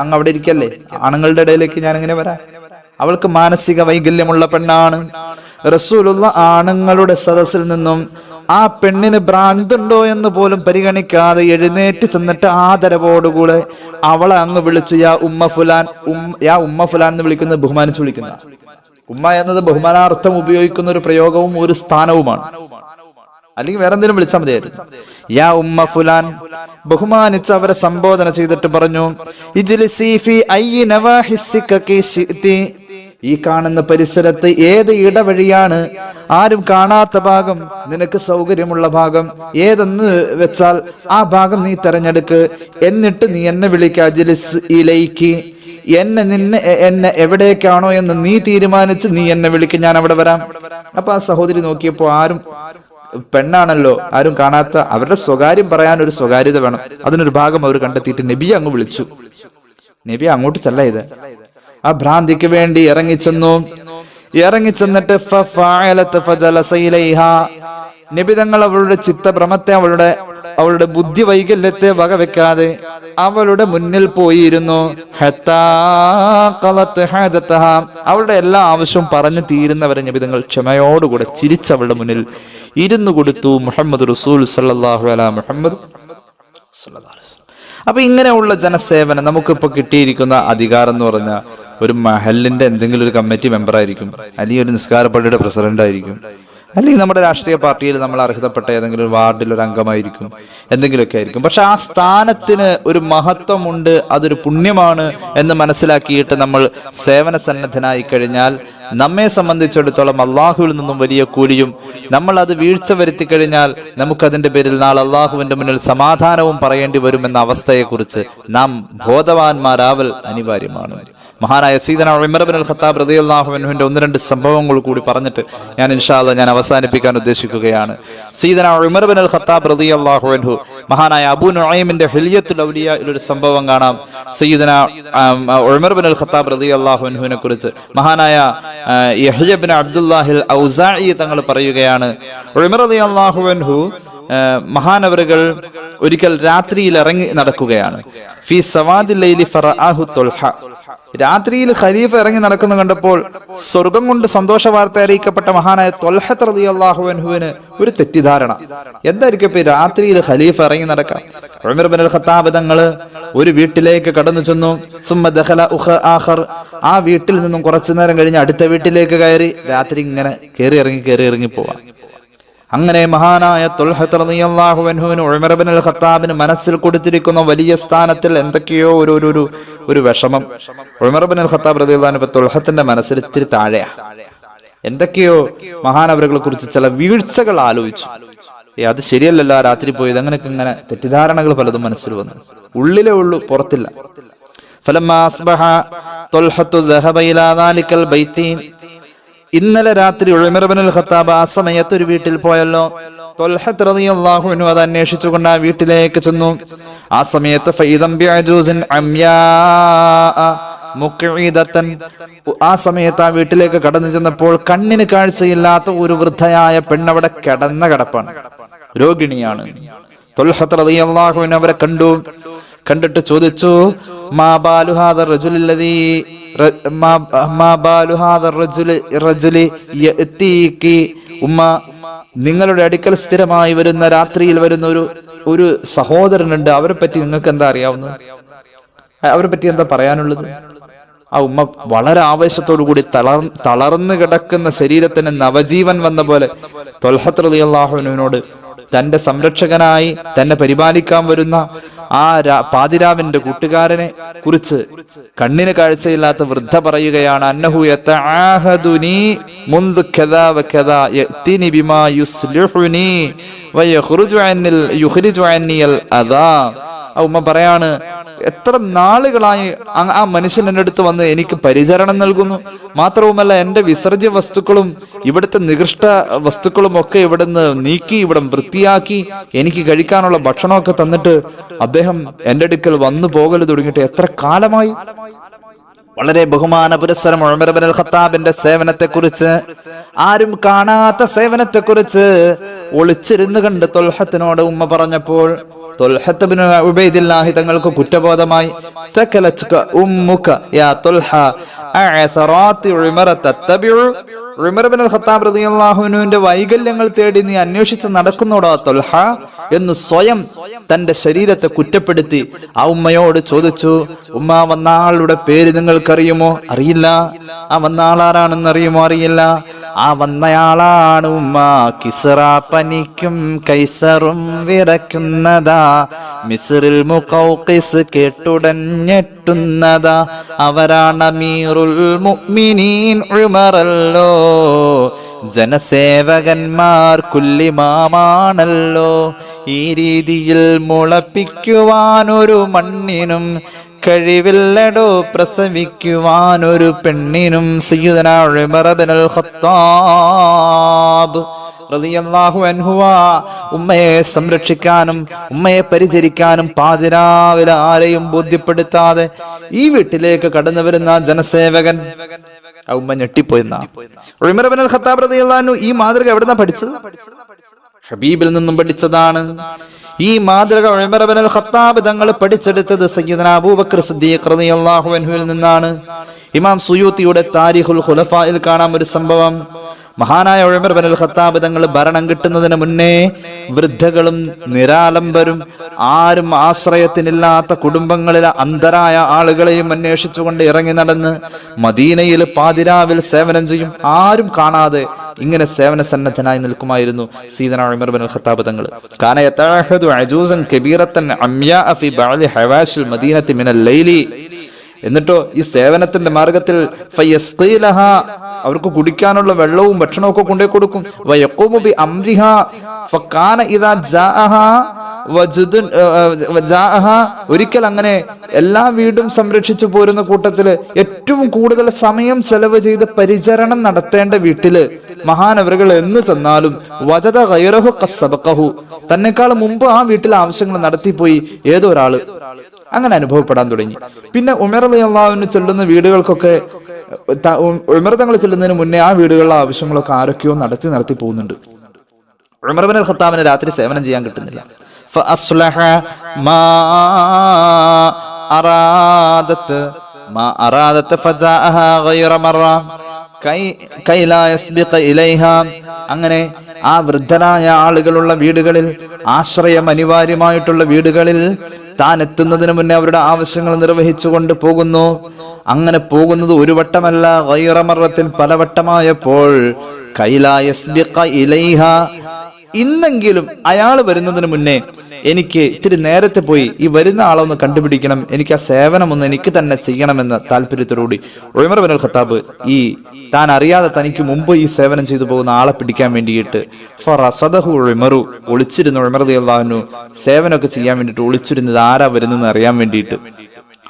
അങ്ങ് അവിടെ ഇരിക്കല്ലേ, ആണുങ്ങളുടെ ഇടയിലേക്ക് ഞാൻ എങ്ങനെ വരാം? അവൾക്ക് മാനസിക വൈകല്യമുള്ള പെണ്ണാണ്. റസൂലുള്ള ആണുങ്ങളുടെ സദസ്സിൽ നിന്നും ആ പെണ്ണിന് ഭ്രാന്തുണ്ടോ എന്ന് പോലും പരിഗണിക്കാതെ എഴുന്നേറ്റ് ചെന്നിട്ട് ആദരവോടുകൂടെ അവളെ അങ്ങ് വിളിച്ചു, യാ ഉമ്മ ഫുലാൻ. യാ ഉമ്മ ഫുലാൻ എന്ന് വിളിക്കുന്നത് ബഹുമാനിച്ചു വിളിക്കുന്ന. ഉമ്മ എന്നത് ബഹുമാനാർത്ഥം ഉപയോഗിക്കുന്ന ഒരു പ്രയോഗവും ഒരു സ്ഥാനവുമാണ്. അല്ലെങ്കിൽ വേറെ എന്തെങ്കിലും വിളിച്ചാൽ മതിയായിരുന്നു. യാ ഉമ്മ ഫുലാൻ, ബഹുമാനിച്ച് അവരെ സംബോധന ചെയ്തിട്ട് പറഞ്ഞു, ഇജ്ലിസി ഫീ അയ്യി നവാഹിസ്സികി ശിഅതി, ഈ കാണുന്ന പരിസരത്ത് ഏത് ഇടവഴിയാണ്, ആരും കാണാത്ത ഭാഗം, നിനക്ക് സൗകര്യമുള്ള ഭാഗം ഏതെന്ന് വെച്ചാൽ ആ ഭാഗം നീ തെരഞ്ഞെടുക്ക്. എന്നിട്ട് നീ എന്നെ വിളിക്കുക. അജ്ലിസ് ഇലൈകി, എന്നെ എവിടേക്കാണോ എന്ന് നീ തീരുമാനിച്ച് നീ എന്നെ വിളിക്കും, ഞാൻ അവിടെ വരാം. അപ്പൊ ആ സഹോദരി നോക്കിയപ്പോ ആരും, പെണ്ണാണല്ലോ, ആരും കാണാത്ത, അവരുടെ സ്വകാര്യം പറയാൻ ഒരു സ്വകാര്യത വേണം. അതിനൊരു ഭാഗം അവർ കണ്ടെത്തിയിട്ട് നബിയെ അങ്ങ് വിളിച്ചു. നബി അങ്ങോട്ട് ചെല്ല, ഇത് ആ ഭ്രാന്തിക്ക് വേണ്ടി ഇറങ്ങിച്ചെന്നിട്ട് നബി തങ്ങൾ അവളുടെ ചിത്തഭ്രമത്തെ, അവളുടെ ബുദ്ധി വൈകല്യത്തെ വകവെക്കാതെ അവളുടെ മുന്നിൽ പോയിരുന്നു. അവളുടെ എല്ലാ ആവശ്യവും പറഞ്ഞു തീരുന്നവരെ നബി തങ്ങൾ ക്ഷമയോടുകൂടെ ചിരിച്ച് അവളുടെ മുന്നിൽ ഇരുന്നു കൊടുത്തു. മുഹമ്മദ് റസൂൽ സല്ലല്ലാഹു അലൈഹി മുഹമ്മദ്. അപ്പൊ ഇങ്ങനെയുള്ള ജനസേവനം നമുക്കിപ്പോ കിട്ടിയിരിക്കുന്ന അധികാരം എന്ന് പറഞ്ഞാൽ, ഒരു മഹലിന്റെ എന്തെങ്കിലും ഒരു കമ്മിറ്റി മെമ്പർ ആയിരിക്കും, അല്ലെങ്കിൽ ഒരു നിസ്കാര പള്ളിയുടെ പ്രസിഡന്റ് ആയിരിക്കും, അല്ലെങ്കിൽ നമ്മുടെ രാഷ്ട്രീയ പാർട്ടിയിൽ നമ്മൾ അർഹതപ്പെട്ട ഏതെങ്കിലും വാർഡിൽ ഒരു അംഗമായിരിക്കും, എന്തെങ്കിലുമൊക്കെ ആയിരിക്കും. പക്ഷെ ആ സ്ഥാനത്തിന് ഒരു മഹത്വമുണ്ട്, അതൊരു പുണ്യമാണ് എന്ന് മനസ്സിലാക്കിയിട്ട് നമ്മൾ സേവന സന്നദ്ധനായി കഴിഞ്ഞാൽ നമ്മെ സംബന്ധിച്ചിടത്തോളം അള്ളാഹുവിൽ നിന്നും വലിയ കൂലിയും, നമ്മൾ അത് വീഴ്ച വരുത്തി കഴിഞ്ഞാൽ നമുക്കതിന്റെ പേരിൽ നാളെ അള്ളാഹുവിന്റെ മുന്നിൽ സമാധാനവും പറയേണ്ടി വരുമെന്ന അവസ്ഥയെക്കുറിച്ച് നാം ബോധവാന്മാരാവൽ അനിവാര്യമാണ്. മഹാനായ സയ്യിദന ഉമർ ഇബ്നുൽ ഖത്താബ് റളിയല്ലാഹു അൻഹുവിന്റെ ഒന്ന് രണ്ട് സംഭവങ്ങൾ കൂടി പറഞ്ഞിട്ട് ഞാൻ ഇൻഷാ അല്ലാഹ് ഞാൻ അവസാനിപ്പിക്കാൻ ഉദ്ദേശിക്കുകയാണ്. സയ്യിദന ഉമർ ഇബ്നുൽ ഖത്താബ് റളിയല്ലാഹു അൻഹു, മഹാനായ അബൂ നുഐമിന്റെ ഹില്യത്തുൽ ഔലിയയിൽ ഒരു സംഭവം കാണാം. സയ്യിദന ഉമർ ഇബ്നുൽ ഖത്താബ് റളിയല്ലാഹു അൻഹുവിനെ കുറിച്ച് മഹാനായ യഹ്യ ഇബ്നു അബ്ദുല്ലാഹിൽ ഔസാഇ തങ്ങൾ പറയുകയാണ്, ഉമർ റളിയല്ലാഹു അൻഹു മഹാനവറുകൾ ഒരിക്കൽ രാത്രിയിൽ ഇറങ്ങി നടക്കുകയാണ്. ഫീ സവാദിൽ ലൈലി ഫറഅഹു തുൽഹ, രാത്രിയിൽ ഖലീഫ ഇറങ്ങി നടക്കുന്നു കണ്ടപ്പോൾ സ്വർഗം കൊണ്ട് സന്തോഷ വാർത്ത അറിയിക്കപ്പെട്ട മഹാനായ ത്വൽഹത്ത് റളിയല്ലാഹു അൻഹുവിന് ഒരു തെറ്റിദ്ധാരണ, എന്തായിരിക്കും ഇപ്പൊ രാത്രിയിൽ ഖലീഫ ഇറങ്ങി നടക്കാം? ഉമർ ഇബ്നുൽ ഖത്താബ് തങ്ങൾ ഒരു വീട്ടിലേക്ക് കടന്നു ചെന്നു. സുമ്മ ദഖല ആഖർ, ആ വീട്ടിൽ നിന്നും കുറച്ചു നേരം കഴിഞ്ഞ് അടുത്ത വീട്ടിലേക്ക് കയറി. രാത്രി ഇങ്ങനെ കയറി ഇറങ്ങി പോവാം. അങ്ങനെ മഹാനായ ത്വൽഹത്ത് റളിയല്ലാഹു അൻഹുവിന് ഉമർ ഇബ്നുൽ ഖത്താബിന് മനസ്സിൽ കൊടുത്തിരിക്കുന്ന വലിയ സ്ഥാനത്തിൽ എന്തൊക്കെയോ ഒരു വിഷമം. ഉമർ ഇബ്നുൽ ഖത്താബ് റളിയല്ലാഹു അൻഹു ത്വൽഹത്തിന്റെ മനസ്സിൽ ഇത്തിരി താഴെയാ. എന്തൊക്കെയോ മഹാനവറുകളെ കുറിച്ച് ചില വീഴ്ചകൾ ആലോചിച്ചു. അത് ശരിയല്ലല്ലോ രാത്രി പോയത്, അങ്ങനെയൊക്കെ ഇങ്ങനെ തെറ്റിദ്ധാരണകൾ പലതും മനസ്സിൽ വന്നു. ഉള്ളിലേ ഉള്ളൂ, പുറത്തില്ല. ഫലമ്മാ അസ്ബഹ ത്വൽഹത്തു ദഹബ ഇലാ ദാലികൽ ബൈത്തി, ഇന്നലെ രാത്രി ഉമർ ഇബ്നുൽ ഖത്താബ് ആ സമയത്ത് ഒരു വീട്ടിൽ പോയല്ലോ. ത്വൽഹത്ത് റളിയല്ലാഹു അൻഹു അത് അന്വേഷിച്ചുകൊണ്ട് ആ വീട്ടിലേക്ക് ചെന്നു. ആ സമയത്ത് ഫൈദം ബിഅജൂസിൻ അംയാ മുഖ്ഇദതൻ, ആ സമയത്ത് ആ വീട്ടിലേക്ക് കടന്നു ചെന്നപ്പോൾ കണ്ണിന് കാഴ്ചയില്ലാത്ത ഒരു വൃദ്ധയായ പെണ്ണവിടെ കിടന്ന കിടപ്പാണ്, രോഗിണിയാണ്. ത്വൽഹത്ത് റളിയല്ലാഹു അൻഹു അവരെ കണ്ടിട്ട് ചോദിച്ചു, മാ ബാലു ഹാദർ റജുലല്ലദീ മാ ബാലു ഹാദർ റജുലി യഅതീകി, ഉമ്മ നിങ്ങളുടെ അടുക്കൽ സ്ഥിരമായി വരുന്ന, രാത്രിയിൽ വരുന്ന ഒരു സഹോദരനുണ്ട്, അവരെ പറ്റി നിങ്ങൾക്ക് എന്താ അറിയാവുന്നത്? അവരെ പറ്റി എന്താ പറയാനുള്ളത്? ആ ഉമ്മ വളരെ ആവേശത്തോടു കൂടി തളർന്നു കിടക്കുന്ന ശരീരത്തിന് നവജീവൻ വന്ന പോലെ ത്വൽഹത്ത് റളിയല്ലാഹു അൻഹുവിനോട് തന്റെ സംരക്ഷകനായി തന്നെ പരിപാലിക്കാൻ വരുന്ന ആ പാതിരാവിന്റെ കൂട്ടുകാരനെ കുറിച്ച് കണ്ണിന് കാഴ്ചയില്ലാത്ത വൃദ്ധ പറയുകയാണ്, അന്നഹു യതആഹദുനി മുൻദു കദാ വകദാ യഅതിനി ബിമാ യുസ്ലിഹുനി വയഖ്റുജു അന്നിൽ അദാ. ഉമ്മ പറയാണ്, എത്ര നാളുകളായി ആ മനുഷ്യൻ എൻ്റെ അടുത്ത് വന്ന് എനിക്ക് പരിചരണം നൽകുന്നു. മാത്രവുമല്ല എൻ്റെ വിസർജ്യ വസ്തുക്കളും ഇവിടുത്തെ നികൃഷ്ട വസ്തുക്കളും ഒക്കെ ഇവിടുന്ന് നീക്കി ഇവിടെ വൃത്തിയാക്കി എനിക്ക് കഴിക്കാനുള്ള ഭക്ഷണമൊക്കെ തന്നിട്ട് അദ്ദേഹം എൻ്റെ അടുക്കൽ വന്നു പോകൽ തുടങ്ങിയിട്ട് എത്ര കാലമായി. വളരെ ബഹുമാന പുരസ്സരം ഉമർ ഇബ്നുൽ ഖത്താബിന്റെ സേവനത്തെ കുറിച്ച്, ആരും കാണാത്ത സേവനത്തെ കുറിച്ച് ഒളിച്ചിരുന്ന് കണ്ട് ത്വൽഹത്തിനോട് ഉമ്മ പറഞ്ഞപ്പോൾ ത്വൽഹത്ത് ഇബ്നു ഉബൈദില്ലാഹി തങ്ങൾക്ക് കുറ്റബോധമായി. തകലത്ക ഉമ്മുക യാ ത്വൽഹ അഅസറാത്തി ഉമർ തത്തബിഉ. ഉമർ ഇബ്നുൽ ഖത്താബ് റളിയല്ലാഹു അൻഹുവിന്റെ വൈകല്യങ്ങൾ തേടി നീ അന്വേഷിച്ച് നടക്കുന്നോടാ ത്വൽഹ എന്ന് സ്വയം തന്റെ ശരീരത്തെ കുറ്റപ്പെടുത്തി ആ ഉമ്മയോട് ചോദിച്ചു, ഉമ്മ വന്ന ആളുടെ പേര് നിങ്ങൾക്കറിയുമോ? അറിയില്ല. ആ വന്ന ആളാരാണെന്ന് അറിയുമോ? അറിയില്ല. ആ വന്നയാളാണ് ഉമ്മ കിസ്റ പനിക്കും കൈസറും വിറയ്ക്കുന്നതാ, മിസ്റിൽ മുഖൗഖിസ് കേട്ടുടൻ ഞെട്ടുന്നതാ, അവരാണ് അമീറുൽ മുഅ്മിനീൻ ഉമറല്ലോ, ജനസേവകന്മാർ കുല്ലിമാമാണല്ലോ. ഈ രീതിയിൽ മുളപ്പിക്കുവാനൊരു മണ്ണിനും കഴിവില്ലടോ പ്രസവിക്കുവാനൊരു പെണ്ണിനും. സയ്യിദനാ ഉമർ ഇബ്നുൽ ഖത്താബ് റളിയല്ലാഹു അൻഹു ഉമ്മയെ സംരക്ഷിക്കാനും ഉമ്മയെ പരിചരിക്കാനും പാതിരാവിലെ ആരെയും ബോധ്യപ്പെടുത്താതെ ഈ വീട്ടിലേക്ക് കടന്നു വരുന്ന ജനസേവകൻ ഉമ്മ ഞെട്ടിപ്പോയെന്ന. ഉമർ ഇബ്നുൽ ഖത്താബ് റളിയല്ലാഹു അൻഹു ഈ മാതൃക എവിടുന്നാ പഠിച്ചത്? ഹബീബിൽ നിന്നും പഠിച്ചതാണ്. ഈ മാതൃക ഉമർ ഇബ്നുൽ ഖത്താബ് തങ്ങൾ പഠിച്ചെടുത്തത് സയ്യിദനാ അബൂബക്കർ സിദ്ദീഖ് റളിയല്ലാഹു അൻഹുവിൽ നിന്നാണ്. ഇമാം സുയൂത്തിയുടെ താരിഖുൽ ഖുലഫായിൽ കാണാം ഒരു സംഭവം. മഹാനായ ഉമർ ഇബ്നുൽ ഖത്താബ് തങ്ങൾ ഭരണം കിട്ടുന്നതിന് മുന്നേ വൃദ്ധകളും നിരാലംബരും ആരും ആശ്രയത്തിനില്ലാത്ത കുടുംബങ്ങളിലെ അന്ധരായ ആളുകളെയും അന്വേഷിച്ചുകൊണ്ട് ഇറങ്ങി നടന്ന് മദീനയിൽ പാതിരാവിൽ സേവനം ചെയ്യും. ആരും കാണാതെ ഇങ്ങനെ സേവന സന്നദ്ധനായി നിൽക്കുമായിരുന്നു സയ്യിദനാ ഉമർ ഇബ്നുൽ ഖത്താബ് തങ്ങൾ. കാന യതഅഹദു അജൂസൻ കബീറത്തൻ അംയാ ഫി ബഅദി ഹവാശിൽ മദീനത്തി മിനൽ ലൈലി. എന്നിട്ടോ ഈ സേവനത്തിന്റെ മാർഗത്തിൽ ഫയസ്ഖീലഹ, അവർക്ക് കുടിക്കാനുള്ള വെള്ളവും ഭക്ഷണവും ഒക്കെ കൊണ്ടേ കൊടുക്കും. വയഖൂമു ബി അംരിഹ ഫകാന ഇദാ ജാഅഹ, ഒരിക്കൽ അങ്ങനെ എല്ലാ വീടും സംരക്ഷിച്ചു പോരുന്ന കൂട്ടത്തില് ഏറ്റവും കൂടുതൽ സമയം ചെലവ് ചെയ്ത് പരിചരണം നടത്തേണ്ട വീട്ടില് മഹാനവറുകൾ എന്ന് ചെന്നാലും വജദ ഗൈറഹു ഖസ്സബഖഹു, തന്നെക്കാൾ മുമ്പ് ആ വീട്ടിൽ ആവശ്യങ്ങൾ നടത്തിപ്പോയി ഏതോ ഒരാള് അങ്ങനെ അനുഭവപ്പെടാൻ തുടങ്ങി. പിന്നെ ഉമർ റളിയല്ലാഹു അൻഹു ചെല്ലുന്ന വീടുകൾക്കൊക്കെ ഉമർ തങ്ങൾ ചെല്ലുന്നതിന് മുന്നേ ആ വീടുകളിലെ ആവശ്യങ്ങളൊക്കെ ആരൊക്കെയോ നടത്തി പോകുന്നുണ്ട്. ഉമർ ഇബ്നുൽ ഖത്താബിന് രാത്രി സേവനം ചെയ്യാൻ കിട്ടുന്നില്ല. ഫഅസ്ലഹ മാ അറാദത്ത് ഫജാഅഹ ഗൈറ മറ കൈ ലാ യസ്ബിഖ ഇലൈഹ. അങ്ങനെ ആ വൃദ്ധരായ ആളുകളുള്ള വീടുകളിൽ, ആശ്രയം അനിവാര്യമായിട്ടുള്ള വീടുകളിൽ താൻ എത്തുന്നതിന് മുന്നേ അവരുടെ ആവശ്യങ്ങൾ നിർവഹിച്ചുകൊണ്ട് പോകുന്നു. അങ്ങനെ പോകുന്നത് ഒരു വട്ടമല്ല, ഗൈറ മറത്തിൻ പലവട്ടമായപ്പോൾ കൈ ലാ യസ്ബിഖ ഇലൈഹ, ഇന്നെങ്കിലും അയാൾ വരുന്നതിന് മുന്നേ എനിക്ക് ഇത്തിരി നേരത്തെ പോയി ഈ വരുന്ന ആളൊന്ന് കണ്ടുപിടിക്കണം, എനിക്ക് ആ സേവനം ഒന്ന് എനിക്ക് തന്നെ ചെയ്യണമെന്ന താല്പര്യത്തോടുകൂടി ഉമർ ഇബ്നുൽ ഖത്താബ് ഈ താൻ അറിയാതെ തനിക്ക് മുമ്പ് ഈ സേവനം ചെയ്തു പോകുന്ന ആളെ പിടിക്കാൻ വേണ്ടിയിട്ട് ഫറസദഹു ഉമറു, ഒളിച്ചിരുന്നു ഉമർ റളിയല്ലാഹു അൻഹു സേവനമൊക്കെ ചെയ്യാൻ വേണ്ടിയിട്ട് ഒളിച്ചിരുന്നത് ആരാ വരുന്നെന്ന് അറിയാൻ വേണ്ടിയിട്ട്.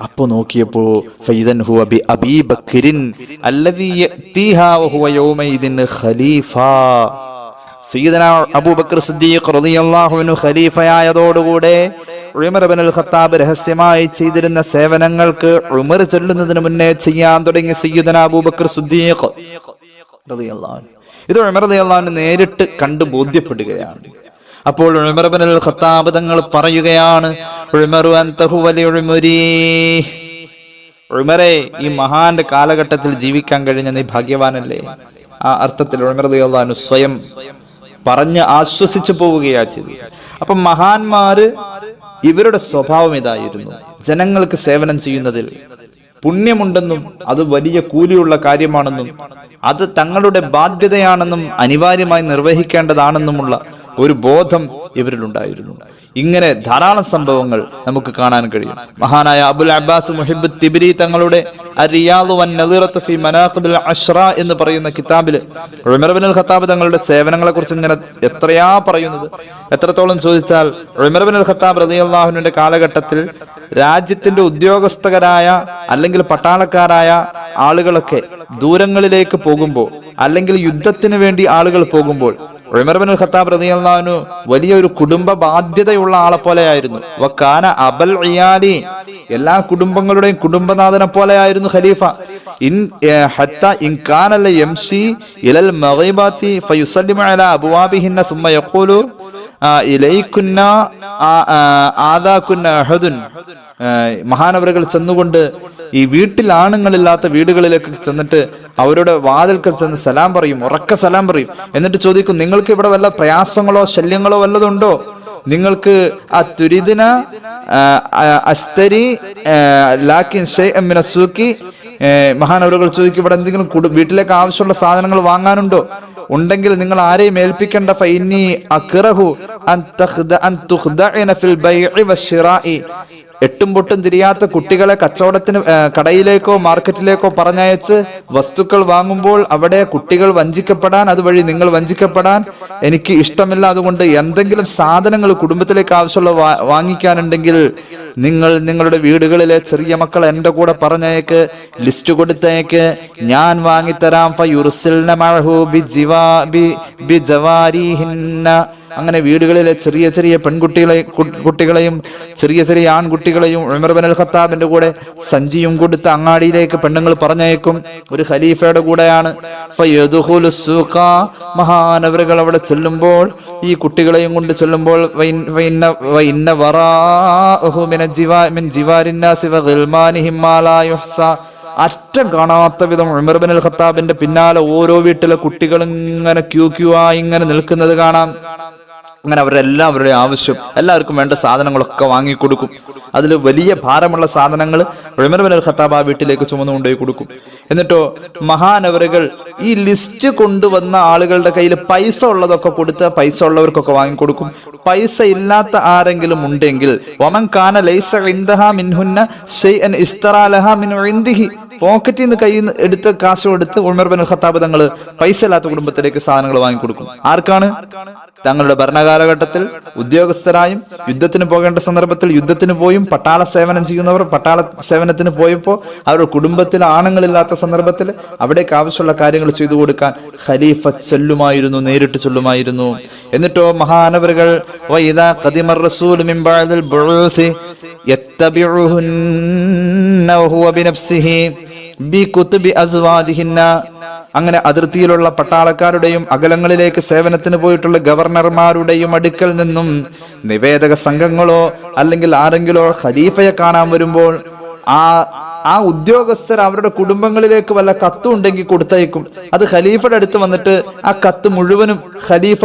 അപ്പൊ നോക്കിയപ്പോ ഫൈദൻ ഹുവ ബി അബീ ബക്രിൻ അല്ലദീ യഅതീഹാ വഹുവ യൗമൈദിൻ ഖലീഫ. സയ്യിദനാ അബൂബക്കർ സിദ്ദീഖ് റളിയല്ലാഹു അൻഹു ഖലീഫയായതോടുകൂടെ ഉമർ ഇബ്നുൽ ഖത്താബ് രഹസ്യമായി ചെയ്തിരുന്ന സേവനങ്ങൾക്ക് ഉമർ ചൊല്ലുന്നതിന് മുന്നേ ചെയ്യാൻ തുടങ്ങി സയ്യിദനാ അബൂബക്കർ സിദ്ദീഖ് റളിയല്ലാഹു അൻഹു. ഇത് ഉമർ റളിയല്ലാഹു അൻഹു നേരിട്ട് കണ്ടു ബോധ്യപ്പെടുകയാണ്. അപ്പോൾ ഉമർ ഇബ്നുൽ ഖത്താബ് തങ്ങൾ പറയുകയാണ്, ഉമറു അൻതഹു വലി ഉമരി, ഉമറേ ഈ മഹാന്റെ കാലഘട്ടത്തിൽ ജീവിക്കാൻ കഴിഞ്ഞ നീ ഭാഗ്യവാനല്ലേ. ആ അർത്ഥത്തിൽ ഉമർ റളിയല്ലാഹു അൻഹു സ്വയം പറഞ്ഞ് ആശ്വസിച്ചു പോവുകയാ ചെയ്തു. അപ്പൊ മഹാന്മാര് ഇവരുടെ സ്വഭാവം ഇതായിരുന്നു, ജനങ്ങൾക്ക് സേവനം ചെയ്യുന്നതിൽ പുണ്യമുണ്ടെന്നും അത് വലിയ കൂലിയുള്ള കാര്യമാണെന്നും അത് തങ്ങളുടെ ബാധ്യതയാണെന്നും അനിവാര്യമായി നിർവഹിക്കേണ്ടതാണെന്നുമുള്ള ഒരു ബോധം ഇവരിലുണ്ടായിരുന്നു. ഇങ്ങനെ ധാരാളം സംഭവങ്ങൾ നമുക്ക് കാണാൻ കഴിയും. മഹാനായ അബുൽ അബ്ബാസ് മുഹിബ് തിബ്രി തങ്ങളുടെ അർ-റിയാദ് വൻ-നദീറത്ത് ഫീ മനാഖിബിൽ അശ്റ എന്ന് പറയുന്ന കിതാബിൽ ഉമർ ഇബ്നുൽ ഖത്താബ് തങ്ങളുടെ സേവനങ്ങളെ കുറിച്ച് ഇങ്ങനെ എത്രയാ പറയുന്നത്. എത്രത്തോളം ചോദിച്ചാൽ ഉമർ ഇബ്നുൽ ഖത്താബ് റളിയല്ലാഹു അൻഹുവിന്റെ കാലഘട്ടത്തിൽ രാജ്യത്തിന്റെ ഉദ്യോഗസ്ഥരായ അല്ലെങ്കിൽ പട്ടാളക്കാരായ ആളുകളൊക്കെ ദൂരങ്ങളിലേക്ക് പോകുമ്പോൾ അല്ലെങ്കിൽ യുദ്ധത്തിന് വേണ്ടി ആളുകൾ പോകുമ്പോൾ ഉമർ ഇബ്നുൽ ഖത്താബ് റളിയല്ലാഹു അൻഹു വലിയൊരു കുടുംബ ബാധ്യതയുള്ള ആളെ പോലെയായിരുന്നു. വകാന അബൽ ഇയാലി, എല്ലാ കുടുംബങ്ങളുടെയും കുടുംബനാഥനെ പോലെയായിരുന്നു ഖലീഫ. ഇൻ കാന ല യംശി ഇലൽ മഗീബാതി ഫയുസല്ലിമു അലാ അബ്വാബിഹിന്ന സുമ്മ യഖൂലു ഇലൈകുന്ന ആദാകുന്ന അഹദുൻ. മഹാനവറുകൾ ചെന്നുകൊണ്ട് ഈ വീട്ടിൽ ആണുങ്ങളില്ലാത്ത വീടുകളിലേക്ക് ചെന്നിട്ട് അവരുടെ വാതിൽക്കൽ ചെന്ന് സലാം പറയും, ഉറക്ക സലാം പറയും. എന്നിട്ട് ചോദിക്കും, നിങ്ങൾക്ക് ഇവിടെ വല്ല പ്രയാസങ്ങളോ ശല്യങ്ങളോ വല്ലതുണ്ടോ? നിങ്ങൾക്ക് ആ തുരിദിന അസ്തരി ലാക്കിൻ ഷൈഅൻ മിന സൂഖി. മഹാനവറുകൾ ചോദിക്കും, ഇവിടെ എന്തെങ്കിലും വീട്ടിലേക്ക് ആവശ്യമുള്ള സാധനങ്ങൾ വാങ്ങാനുണ്ടോ? ഉണ്ടെങ്കിൽ നിങ്ങൾ ആരെയും ഏൽപ്പിക്കേണ്ട. ഫഇന്നി അക്റഹു അൻ തുഖ്ദഅന ഫിൽ ബൈഇ വശിറാഇ. എട്ടും പൊട്ടും തിരിയാത്ത കുട്ടികളെ കച്ചവടത്തിന് കടയിലേക്കോ മാർക്കറ്റിലേക്കോ പറഞ്ഞയച്ച് വസ്തുക്കൾ വാങ്ങുമ്പോൾ അവിടെ കുട്ടികൾ വഞ്ചിക്കപ്പെടാൻ, അതുവഴി നിങ്ങൾ വഞ്ചിക്കപ്പെടാൻ എനിക്ക് ഇഷ്ടമില്ല. അതുകൊണ്ട് എന്തെങ്കിലും സാധനങ്ങൾ കുടുംബത്തിലേക്ക് ആവശ്യമുള്ള വാങ്ങിക്കാനുണ്ടെങ്കിൽ നിങ്ങൾ നിങ്ങളുടെ വീടുകളിലെ ചെറിയ മക്കൾ എന്റെ കൂടെ പറഞ്ഞേക്ക്, ലിസ്റ്റ് കൊടുത്തേക്ക്, ഞാൻ വാങ്ങിത്തരാം. ഫയുർസിൽന മഅഹു ബിജവാരിഹിന്ന. അങ്ങനെ വീടുകളിലെ ചെറിയ ചെറിയ കുട്ടികളെയും ചെറിയ ചെറിയ ആൺകുട്ടികളെയും ഉമർ ഇബ്നുൽ ഖത്താബിന്റെ കൂടെ സഞ്ചിയും കൊടുത്ത് അങ്ങാടിയിലേക്ക് പെണ്ണുങ്ങൾ പറഞ്ഞയക്കും. ഒരു ഖലീഫയുടെ കൂടെയാണ്. ഫയദ്ഖുലു സൂഖ. മഹാനവറുകൾ അവിടെ ചെല്ലുമ്പോൾ, ഈ കുട്ടികളെയും കൊണ്ട് ചെല്ലുമ്പോൾ, വഇന്ന വറാഅഹു മിൻ ജിവാരിൻ നാസി വഗിൽമാനിഹിം മാ ലാ യുഹ്സ. അറ്റം കാണാത്ത വിധം ഉമർ ഇബ്നുൽ ഖത്താബിന്റെ പിന്നാലെ ഓരോ വീട്ടിലെ കുട്ടികൾ ഇങ്ങനെ ക്യൂ ആയി ഇങ്ങനെ നിൽക്കുന്നത് കാണാം. അങ്ങനെ അവരുടെ ആവശ്യം, എല്ലാവർക്കും വേണ്ട സാധനങ്ങളൊക്കെ വാങ്ങിക്കൊടുക്കും. അതിൽ വലിയ ഭാരമുള്ള സാധനങ്ങൾ ഉമർ ഇബ്നുൽ ഖത്താബ് ആ വീട്ടിലേക്ക് ചുമന്നുകൊണ്ടുപോയി കൊടുക്കും. എന്നിട്ടോ മഹാനവറുകൾ ഈ ലിസ്റ്റ് കൊണ്ടുവന്ന ആളുകളുടെ കയ്യിൽ പൈസ ഉള്ളതൊക്കെ കൊടുത്ത് പൈസ ഉള്ളവർക്കൊക്കെ വാങ്ങിക്കൊടുക്കും. പൈസ ഇല്ലാത്ത ആരെങ്കിലും ഉണ്ടെങ്കിൽ വമൻ കാന ലൈസ ഇൻദഹാ മിൻഹുന്ന ഷൈഅൻ ഇസ്തറാ ലഹാ മിൻ ഇൻദിഹി. പോക്കറ്റിൽ നിന്ന് കയ്യിൽ നിന്ന് എടുത്ത് കാശ് കൊടുത്ത് ഉമർ ഇബ്നുൽ ഖത്താബ് തങ്ങൾ പൈസ ഇല്ലാത്ത കുടുംബത്തിലേക്ക് സാധനങ്ങൾ വാങ്ങിക്കൊടുക്കും. ആർക്കാണ്? തങ്ങളുടെ ഭരണകാലഘട്ടത്തിൽ ഉദ്യോഗസ്ഥരായും യുദ്ധത്തിന് പോകേണ്ട സന്ദർഭത്തിൽ യുദ്ധത്തിന് പോയും പട്ടാള സേവനം ചെയ്യുന്നവർ പട്ടാള സേവനത്തിന് പോയപ്പോൾ അവരുടെ കുടുംബത്തിൽ ആണുങ്ങളില്ലാത്ത സന്ദർഭത്തിൽ അവിടേക്ക് ആവശ്യമുള്ള കാര്യങ്ങൾ ചെയ്തു കൊടുക്കാൻ ഖലീഫ ചൊല്ലുമായിരുന്നു, നേരിട്ട് ചൊല്ലുമായിരുന്നു. എന്നിട്ടോ മഹാനവറുകൾ വഇദാ ഖദിമർ റസൂൽ മിൻ ബഅദിൽ ബുഊസി യത്തബിഉഹുന്ന വഹുവ ബിനഫ്സിഹി ബികുതുബി അസ്വാദിഹിന്ന. അങ്ങനെ അതിർത്തിയിലുള്ള പട്ടാളക്കാരുടെയും അകലങ്ങളിലേക്ക് സേവനത്തിന് പോയിട്ടുള്ള ഗവർണർമാരുടെയും അടുക്കൽ നിന്നും നിവേദക സംഘങ്ങളോ അല്ലെങ്കിൽ ആരെങ്കിലോ ഖലീഫയെ കാണാൻ വരുമ്പോൾ ആ ഉദ്യോഗസ്ഥർ അവരുടെ കുടുംബങ്ങളിലേക്ക് വല്ല കത്തും ഉണ്ടെങ്കിൽ കൊടുത്തയക്കും. അത് ഖലീഫയുടെ അടുത്ത് വന്നിട്ട് ആ കത്ത് മുഴുവനും ഖലീഫ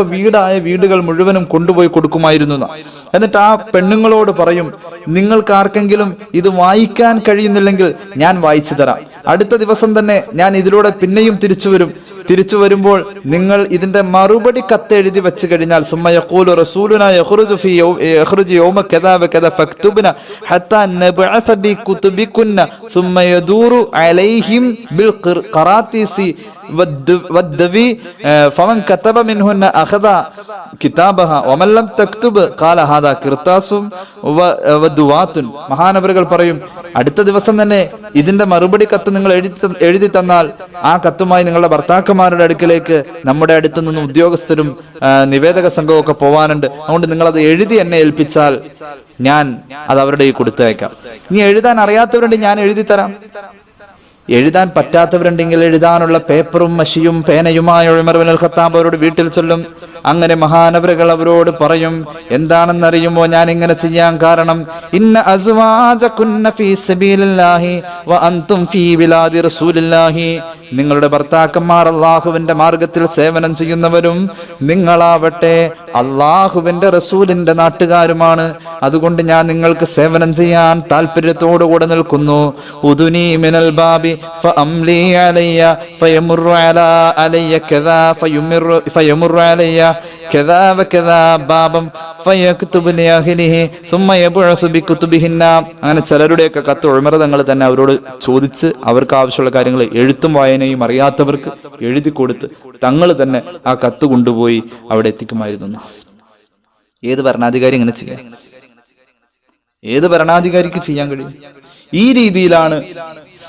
വീടുകൾ മുഴുവനും കൊണ്ടുപോയി കൊടുക്കുമായിരുന്നു. എന്നിട്ട് ആ പെണ്ണുങ്ങളോട് പറയും, നിങ്ങൾക്ക് ആർക്കെങ്കിലും ഇത് വായിക്കാൻ കഴിയുന്നില്ലെങ്കിൽ ഞാൻ വായിച്ചു തരാം. അടുത്ത ദിവസം തന്നെ ഞാൻ ഇതിലൂടെ പിന്നെയും തിരിച്ചു വരുമ്പോൾ നിങ്ങൾ ഇതിന്റെ മറുപടി കത്ത് എഴുതി വെച്ച് കഴിഞ്ഞാൽ സുമ്മ യഖൂലു റസൂലുനാ യഖ്റുജു യൗമ കദാ വകദാ ഫക്തുബ്ന ഹത്താ നബഅസ ബികുതുബികുന്ന സുമ്മ യദൂറു അലൈഹിം ബിൽ ഖറാതീസി വദ്ദവി ഫമൻ കതബ മിൻഹുന്ന അഖദ കിതാബഹ വമൻ ലം തക്തുബ് ഖാല ഹാദാ ഖിർതാസും വദുവാത്തുൻ. മഹാനവറുകൾ പറയും, അടുത്ത ദിവസം തന്നെ ഇതിന്റെ മറുപടി കത്ത് നിങ്ങൾ എഴുതി തന്നാൽ ആ കത്തുമായി നിങ്ങളുടെ ഭർത്താക്കന്മാരുടെ അടുക്കിലേക്ക് നമ്മുടെ അടുത്ത് നിന്നും ഉദ്യോഗസ്ഥരും നിവേദക സംഘവും ഒക്കെ പോവാനുണ്ട്. അതുകൊണ്ട് നിങ്ങൾ അത് എഴുതി എന്നെ ഏൽപ്പിച്ചാൽ ഞാൻ അത് അവരുടെ ഈ കൊടുത്തയക്കാം. ഇനി എഴുതാൻ അറിയാത്തവരുണ്ട്, ഞാൻ എഴുതി തരാം. എഴുതാൻ പറ്റാത്തവരുണ്ടെങ്കിൽ എഴുതാനുള്ള പേപ്പറും മഷിയും പേനയുമായ ഉമർ ഇബ്നുൽ ഖത്താബ് അവരോട് വീട്ടിൽ ചൊല്ലും. അങ്ങനെ മഹാനവറുകൾ അവരോട് പറയും, എന്താണെന്നറിയുമോ ഞാൻ ഇങ്ങനെ ചെയ്യാൻ കാരണം? ഇന്ന അസ്വാജകുന്ന ഫീ സബീലില്ലാഹി വ അൻതും ഫീ ബിലാദി റസൂലില്ലാഹി. നിങ്ങളുടെ ഭർത്താക്കന്മാർ അള്ളാഹുവിന്റെ മാർഗത്തിൽ സേവനം ചെയ്യുന്നവരും നിങ്ങളാവട്ടെ അള്ളാഹുവിന്റെ റസൂലിന്റെ നാട്ടുകാരുമാണ്. അതുകൊണ്ട് ഞാൻ നിങ്ങൾക്ക് സേവനം ചെയ്യാൻ താല്പര്യത്തോടുകൂടെ നിൽക്കുന്നു. ഉദുനി മിനൽ ബാബി ഫഅംലി അലയ്യ ഫയമുറു അലയ്യ കദാ ഫയമുറു അലയ്യ കദാ വകദാ ബാബം ഫയക്തുബു ലിഅഹ്ലിഹി ثم يبعث بكتبهن. അങ്ങനെ ചിലരുടെയൊക്കെ കത്ത് ഉമർ തങ്ങൾ തന്നെ അവരോട് ചോദിച്ച് അവർക്ക് ആവശ്യമുള്ള കാര്യങ്ങൾ എഴുത്തും വായനയും അറിയാത്തവർക്ക് എഴുതി കൊടുത്ത് തങ്ങൾ തന്നെ ആ കത്ത് കൊണ്ടുപോയി അവിടെ എത്തിക്കുമായിരുന്നു. ഏത് ഭരണാധികാരി ഇങ്ങനെ ചെയ്യാം? ഏത് ഭരണാധികാരിക്ക് ചെയ്യാൻ കഴിയും? ഈ രീതിയിലാണ്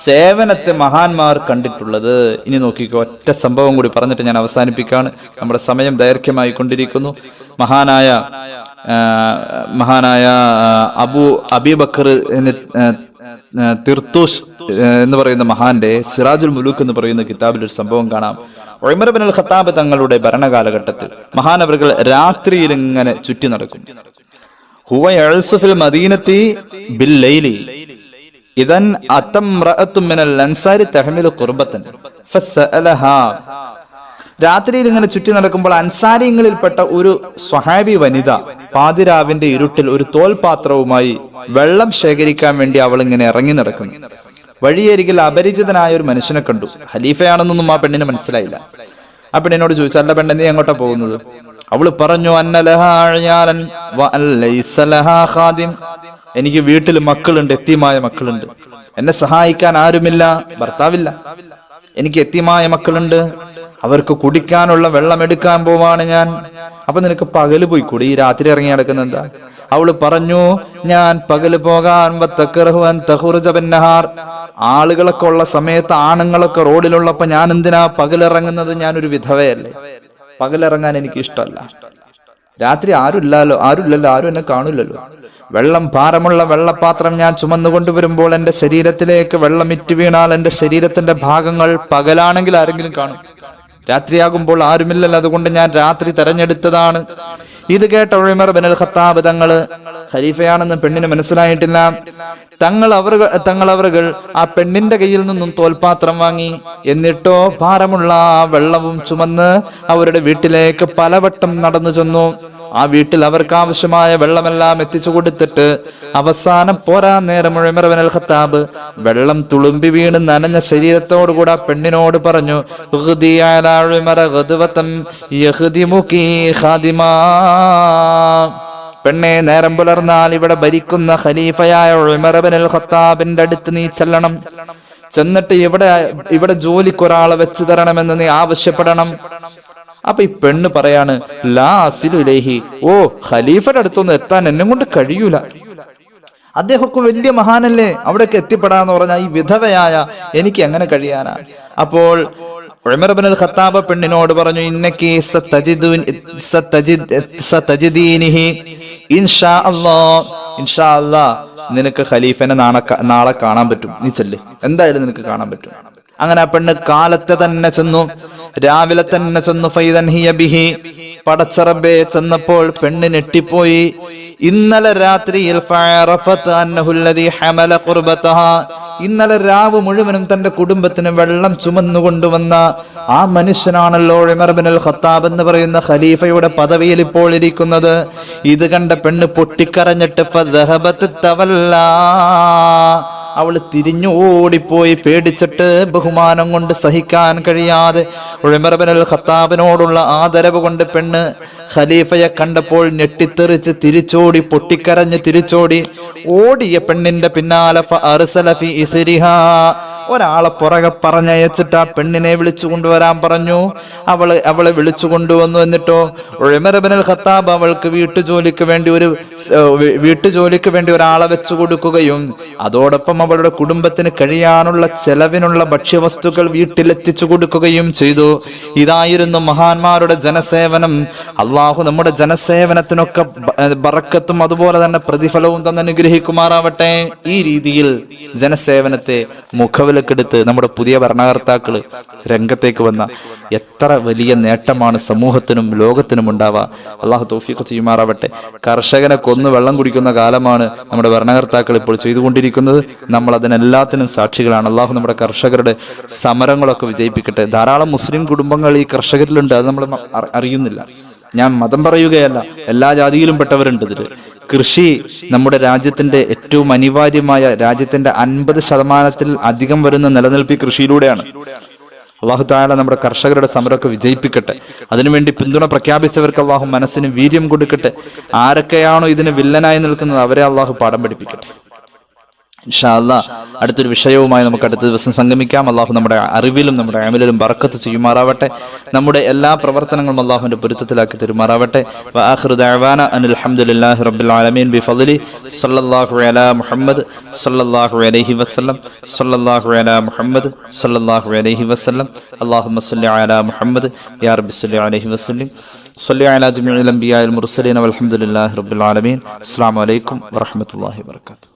സേവനത്തെ മഹാന്മാർ കണ്ടിട്ടുള്ളത്. ഇനി നോക്കിക്കോ, ഒറ്റ സംഭവം കൂടി പറഞ്ഞിട്ട് ഞാൻ അവസാനിപ്പിക്കാണ്. നമ്മുടെ സമയം ദൈർഘ്യമായി കൊണ്ടിരിക്കുന്നു. മഹാനായ അബൂബക്കർ തിർത്തൂഷ് എന്ന് പറയുന്ന മഹാന്റെ സിറാജുൽ മുലൂക്ക് എന്ന് പറയുന്ന കിതാബിൽ ഒരു സംഭവം കാണാം. ഉമർ ഇബ്നുൽ ഖത്താബ് തങ്ങളുടെ ഭരണകാലഘട്ടത്തിൽ മഹാനവറുകൾ രാത്രിയിൽ ഇങ്ങനെ ചുറ്റി നടക്കും. ഹുവ യഅ്സു ഫിൽ മദീനത്തി ബിൽ ലൈലി ഇദൻ അതംറഅതു മിനൽ അൻസാരി തഹ്മിലു ഖുർബതൻ ഫസഅലഹാ. രാത്രിയിൽ ഇങ്ങനെ ചുറ്റി നടക്കുമ്പോൾ അൻസാരിങ്ങളിൽപ്പെട്ട ഒരു സ്വഹാബി വനിത പാതിരാവിന്റെ ഇരുട്ടിൽ ഒരു തോൽപാത്രവുമായി വെള്ളം ശേഖരിക്കാൻ വേണ്ടി അവൾ ഇങ്ങനെ ഇറങ്ങി നടക്കുന്നു. വഴിയരികിൽ അപരിചിതനായ ഒരു മനുഷ്യനെ കണ്ടു. ഖലീഫയാണെന്നൊന്നും ആ പെണ്ണിന് മനസ്സിലായില്ല. ആ പെണ്ണിനോട് ചോദിച്ചു, അല്ല പെണ്ണെ, നീ എങ്ങോട്ടാ പോകുന്നത്? അവള് പറഞ്ഞു, എനിക്ക് വീട്ടിൽ മക്കളുണ്ട്, എത്തിയമായ മക്കളുണ്ട്. എന്നെ സഹായിക്കാൻ ആരുമില്ല, ഭർത്താവില്ല. എനിക്ക് എത്തിയമായ മക്കളുണ്ട്, അവർക്ക് കുടിക്കാനുള്ള വെള്ളം എടുക്കാൻ പോവാണ് ഞാൻ. അപ്പൊ നിനക്ക് പകല് പോയിക്കൂടി, ഈ രാത്രി ഇറങ്ങി നടക്കുന്ന എന്താ? അവള് പറഞ്ഞു, ഞാൻ പകല് പോകാൻ ആളുകളൊക്കെ ഉള്ള സമയത്ത്, ആണുങ്ങളൊക്കെ റോഡിലുള്ളപ്പോ ഞാൻ എന്തിനാ പകലിറങ്ങുന്നത്? ഞാനൊരു വിധവയല്ലേ, പകലിറങ്ങാൻ എനിക്ക് ഇഷ്ടമല്ല. രാത്രി ആരുമില്ലല്ലോ, ആരും എന്നെ കാണില്ലല്ലോ. വെള്ളം ഭാരമുള്ള വെള്ളപ്പാത്രം ഞാൻ ചുമന്നുകൊണ്ടുവരുമ്പോൾ എന്റെ ശരീരത്തിലേക്ക് വെള്ളം ഇറ്റ് വീണാൽ എന്റെ ശരീരത്തിന്റെ ഭാഗങ്ങൾ പകലാണെങ്കിൽ ആരെങ്കിലും കാണും, രാത്രിയാകുമ്പോൾ ആരുമില്ലല്ലോ. അതുകൊണ്ട് ഞാൻ രാത്രി തെരഞ്ഞെടുത്തതാണ്. ഇത് കേട്ട ഉമർ ഇബ്നുൽ ഖത്താബ് തങ്ങള്, ഖലീഫയാണെന്ന് പെണ്ണിന് മനസ്സിലായിട്ടില്ല. തങ്ങൾ ആ പെണ്ണിന്റെ കയ്യിൽ നിന്നും തോൽപാത്രം വാങ്ങി. എന്നിട്ടോ ഭാരമുള്ള വെള്ളവും ചുമന്ന് അവരുടെ വീട്ടിലേക്ക് പലവട്ടം നടന്നു ചെന്നു. ആ വീട്ടിൽ അവർക്ക് ആവശ്യമായ വെള്ളമെല്ലാം എത്തിച്ചു കൊടുത്തിട്ട് അവസാനം പോരാ നേരം ഉമർ ഇബ്നുൽ ഖത്താബ് വെള്ളം തുളുമ്പി വീണ് നനഞ്ഞ ശരീരത്തോടുകൂടെ പെണ്ണിനോട് പറഞ്ഞു, പെണ്ണെ, നേരം പുലർന്നാൽ ഇവിടെ ഭരിക്കുന്ന ഖലീഫയായ ഉമർ ഇബ്നുൽ ഖത്താബിന്റെ അടുത്ത് നീ ചെല്ലണം. ചെന്നിട്ട് ഇവിടെ ജോലിക്കൊരാളെ വെച്ച് തരണമെന്ന് നീ ആവശ്യപ്പെടണം. അപ്പൊ ഈ പെണ്ണ് പറയാണ്, ലാ അസിലുലൈഹി, ഓ ഖലീഫയുടെ അടുത്തൊന്നും എത്താൻ എന്നെ കൊണ്ട് കഴിയൂല. അദ്ദേഹമൊക്കെ വലിയ മഹാനല്ലേ, അവിടേക്ക് എത്തിപ്പെടാന്ന് പറഞ്ഞാൽ ഈ വിധവയായ എനിക്ക് എങ്ങനെ കഴിയാനാ? അപ്പോൾ ഉമർ ഇബ്നുൽ ഖത്താബ് പെണ്ണിനോട് പറഞ്ഞു, ഇന്നകി സതജിദീനിഹി ഇൻഷാ അല്ലാഹ്, ഇൻഷാ അല്ലാഹ് നിനക്ക് ഖലീഫനെ നാളെ കാണാൻ പറ്റും, നീ ചെല്ല്, എന്തായാലും നിനക്ക് കാണാൻ പറ്റും. അങ്ങനെ ആ പെണ്ണ് കാലത്തെ തന്നെ ചെന്നു, രാവിലെ തന്നെ ചെന്നു. ഫൈദൻ ഹിയ ബിഹി, പടച്ചറബേ, ചെന്നപ്പോൾ പെണ്ണ് ഞെട്ടിപ്പോയി. ഇന്നലെ രാത്രിയിൽ ഇന്നലെ രാവ് മുഴുവനും തന്റെ കുടുംബത്തിന് വെള്ളം ചുമന്നുകൊണ്ടുവന്ന ആ മനുഷ്യനാണല്ലോ ഉമർ ഇബ്നുൽ ഖത്താബ് എന്ന് പറയുന്ന ഖലീഫയുടെ പദവിയിൽ ഇപ്പോൾ ഇരിക്കുന്നത്. ഇത് കണ്ട പെണ്ണ് പൊട്ടിക്കരഞ്ഞിട്ട് അവള് തിരിഞ്ഞു ഓടിപ്പോയി. പേടിച്ചിട്ട് ബഹുമാനം കൊണ്ട് സഹിക്കാൻ കഴിയാതെ ഉമർ ഇബ്നുൽ ഖത്താബിനോടുള്ള ആദരവ് കൊണ്ട് പെണ്ണ് ഖലീഫയെ കണ്ടപ്പോൾ ഞെട്ടിത്തെറിച്ച് തിരിച്ചോടി, പൊട്ടിക്കരഞ്ഞ് തിരിച്ചോടി. ഓടിയ പെണ്ണിന്റെ പിന്നാലെ ഒരാളെ പുറകെ പറഞ്ഞയച്ചിട്ട് ആ പെണ്ണിനെ വിളിച്ചു കൊണ്ടുവരാൻ പറഞ്ഞു. അവളെ വിളിച്ചു കൊണ്ടുവന്നു. എന്നിട്ടോ ഉമർ ഇബ്നുൽ ഖത്താബ് അവൾക്ക് വീട്ടുജോലിക്ക് വേണ്ടി ഒരാളെ വെച്ചു കൊടുക്കുകയും അതോടൊപ്പം അവളുടെ കുടുംബത്തിന് കഴിയാനുള്ള ചെലവിനുള്ള ഭക്ഷ്യവസ്തുക്കൾ വീട്ടിലെത്തിച്ചു കൊടുക്കുകയും ചെയ്തു. ഇതായിരുന്നു മഹാന്മാരുടെ ജനസേവനം. അള്ളാഹു നമ്മുടെ ജനസേവനത്തിനൊക്കെ ബറക്കത്തും അതുപോലെ തന്നെ പ്രതിഫലവും തന്നെ അനുഗ്രഹിക്കുമാറാവട്ടെ. ഈ രീതിയിൽ ജനസേവനത്തെ മുഖവില മുഖവിലക്കെടുത്ത് നമ്മുടെ പുതിയ ഭരണകർത്താക്കൾ രംഗത്തേക്ക് വന്ന എത്ര വലിയ നേട്ടമാണ് സമൂഹത്തിനും ലോകത്തിനും ഉണ്ടാവുക. അള്ളാഹു തൗഫീഖ് ചെയ്യുമാറാവട്ടെ. കർഷകനെ കൊന്ന് വെള്ളം കുടിക്കുന്ന കാലമാണ് നമ്മുടെ ഭരണകർത്താക്കൾ ഇപ്പോൾ ചെയ്തുകൊണ്ടിരിക്കുന്നത്. നമ്മൾ അതിനെല്ലാത്തിനും സാക്ഷികളാണ്. അള്ളാഹു നമ്മുടെ കർഷകരുടെ സമരങ്ങളൊക്കെ വിജയിപ്പിക്കട്ടെ. ധാരാളം മുസ്ലിം കുടുംബങ്ങൾ ഈ കർഷകരിലുണ്ട്, അത് നമ്മൾ അറിയുന്നില്ല. ഞാൻ മതം പറയുകയല്ല, എല്ലാ ജാതിയിലും പെട്ടവരുണ്ട് ഇതിൽ. കൃഷി നമ്മുടെ രാജ്യത്തിന്റെ ഏറ്റവും അനിവാര്യമായ, രാജ്യത്തിന്റെ 50% അധികം വരുന്ന നിലനിൽപ്പ് കൃഷിയിലൂടെയാണ്. അള്ളാഹു തആല നമ്മുടെ കർഷകരുടെ സമരമൊക്കെ വിജയിപ്പിക്കട്ടെ. അതിനുവേണ്ടി പിന്തുണ പ്രഖ്യാപിച്ചവർക്ക് അള്ളാഹു മനസ്സിന് വീര്യം കൊടുക്കട്ടെ. ആരൊക്കെയാണോ ഇതിന് വില്ലനായി നിൽക്കുന്നത് അവരെ അള്ളാഹു പാഠം പഠിപ്പിക്കട്ടെ. ഇൻഷാ അല്ലാഹ് അടുത്തൊരു വിഷയവുമായി നമുക്ക് അടുത്ത ദിവസം സംഗമിക്കാം. അള്ളാഹു നമ്മുടെ അറിവിലും നമ്മുടെ അമലിലും ബറക്കത്ത് ചെയ്യുമാറാവട്ടെ. നമ്മുടെ എല്ലാ പ്രവർത്തനങ്ങളും അള്ളാഹുവിന്റെ പൊരുത്തത്തിലാക്കി തരുമാറാവട്ടെ. വആഖിറു ദഅവാന അനിൽ ഹംദുലില്ലാഹി റബ്ബിൽ ആലമീൻ ബിഫദ്ലി സ്വല്ലല്ലാഹു അലാ മുഹമ്മദ് സ്വല്ലല്ലാഹു അലൈഹി വസല്ലം സ്വല്ലല്ലാഹു അലാ മുഹമ്മദ് സ്വല്ലല്ലാഹു അലൈഹി വസല്ലം അല്ലാഹുമ്മ സ്വല്ലി അലാ മുഹമ്മദ് യാ റബ്ബി സ്വല്ലി അലൈഹി വസല്ലം സ്വല്ലി അലാ ജമീഇൽ അംബിയാഇൽ മുർസലീൻ വൽഹംദുലില്ലാഹി റബ്ബിൽ ആലമീൻ. അസ്സലാമു അലൈക്കും വറഹ്മത്തുള്ളാഹി വബറകാതുഹു.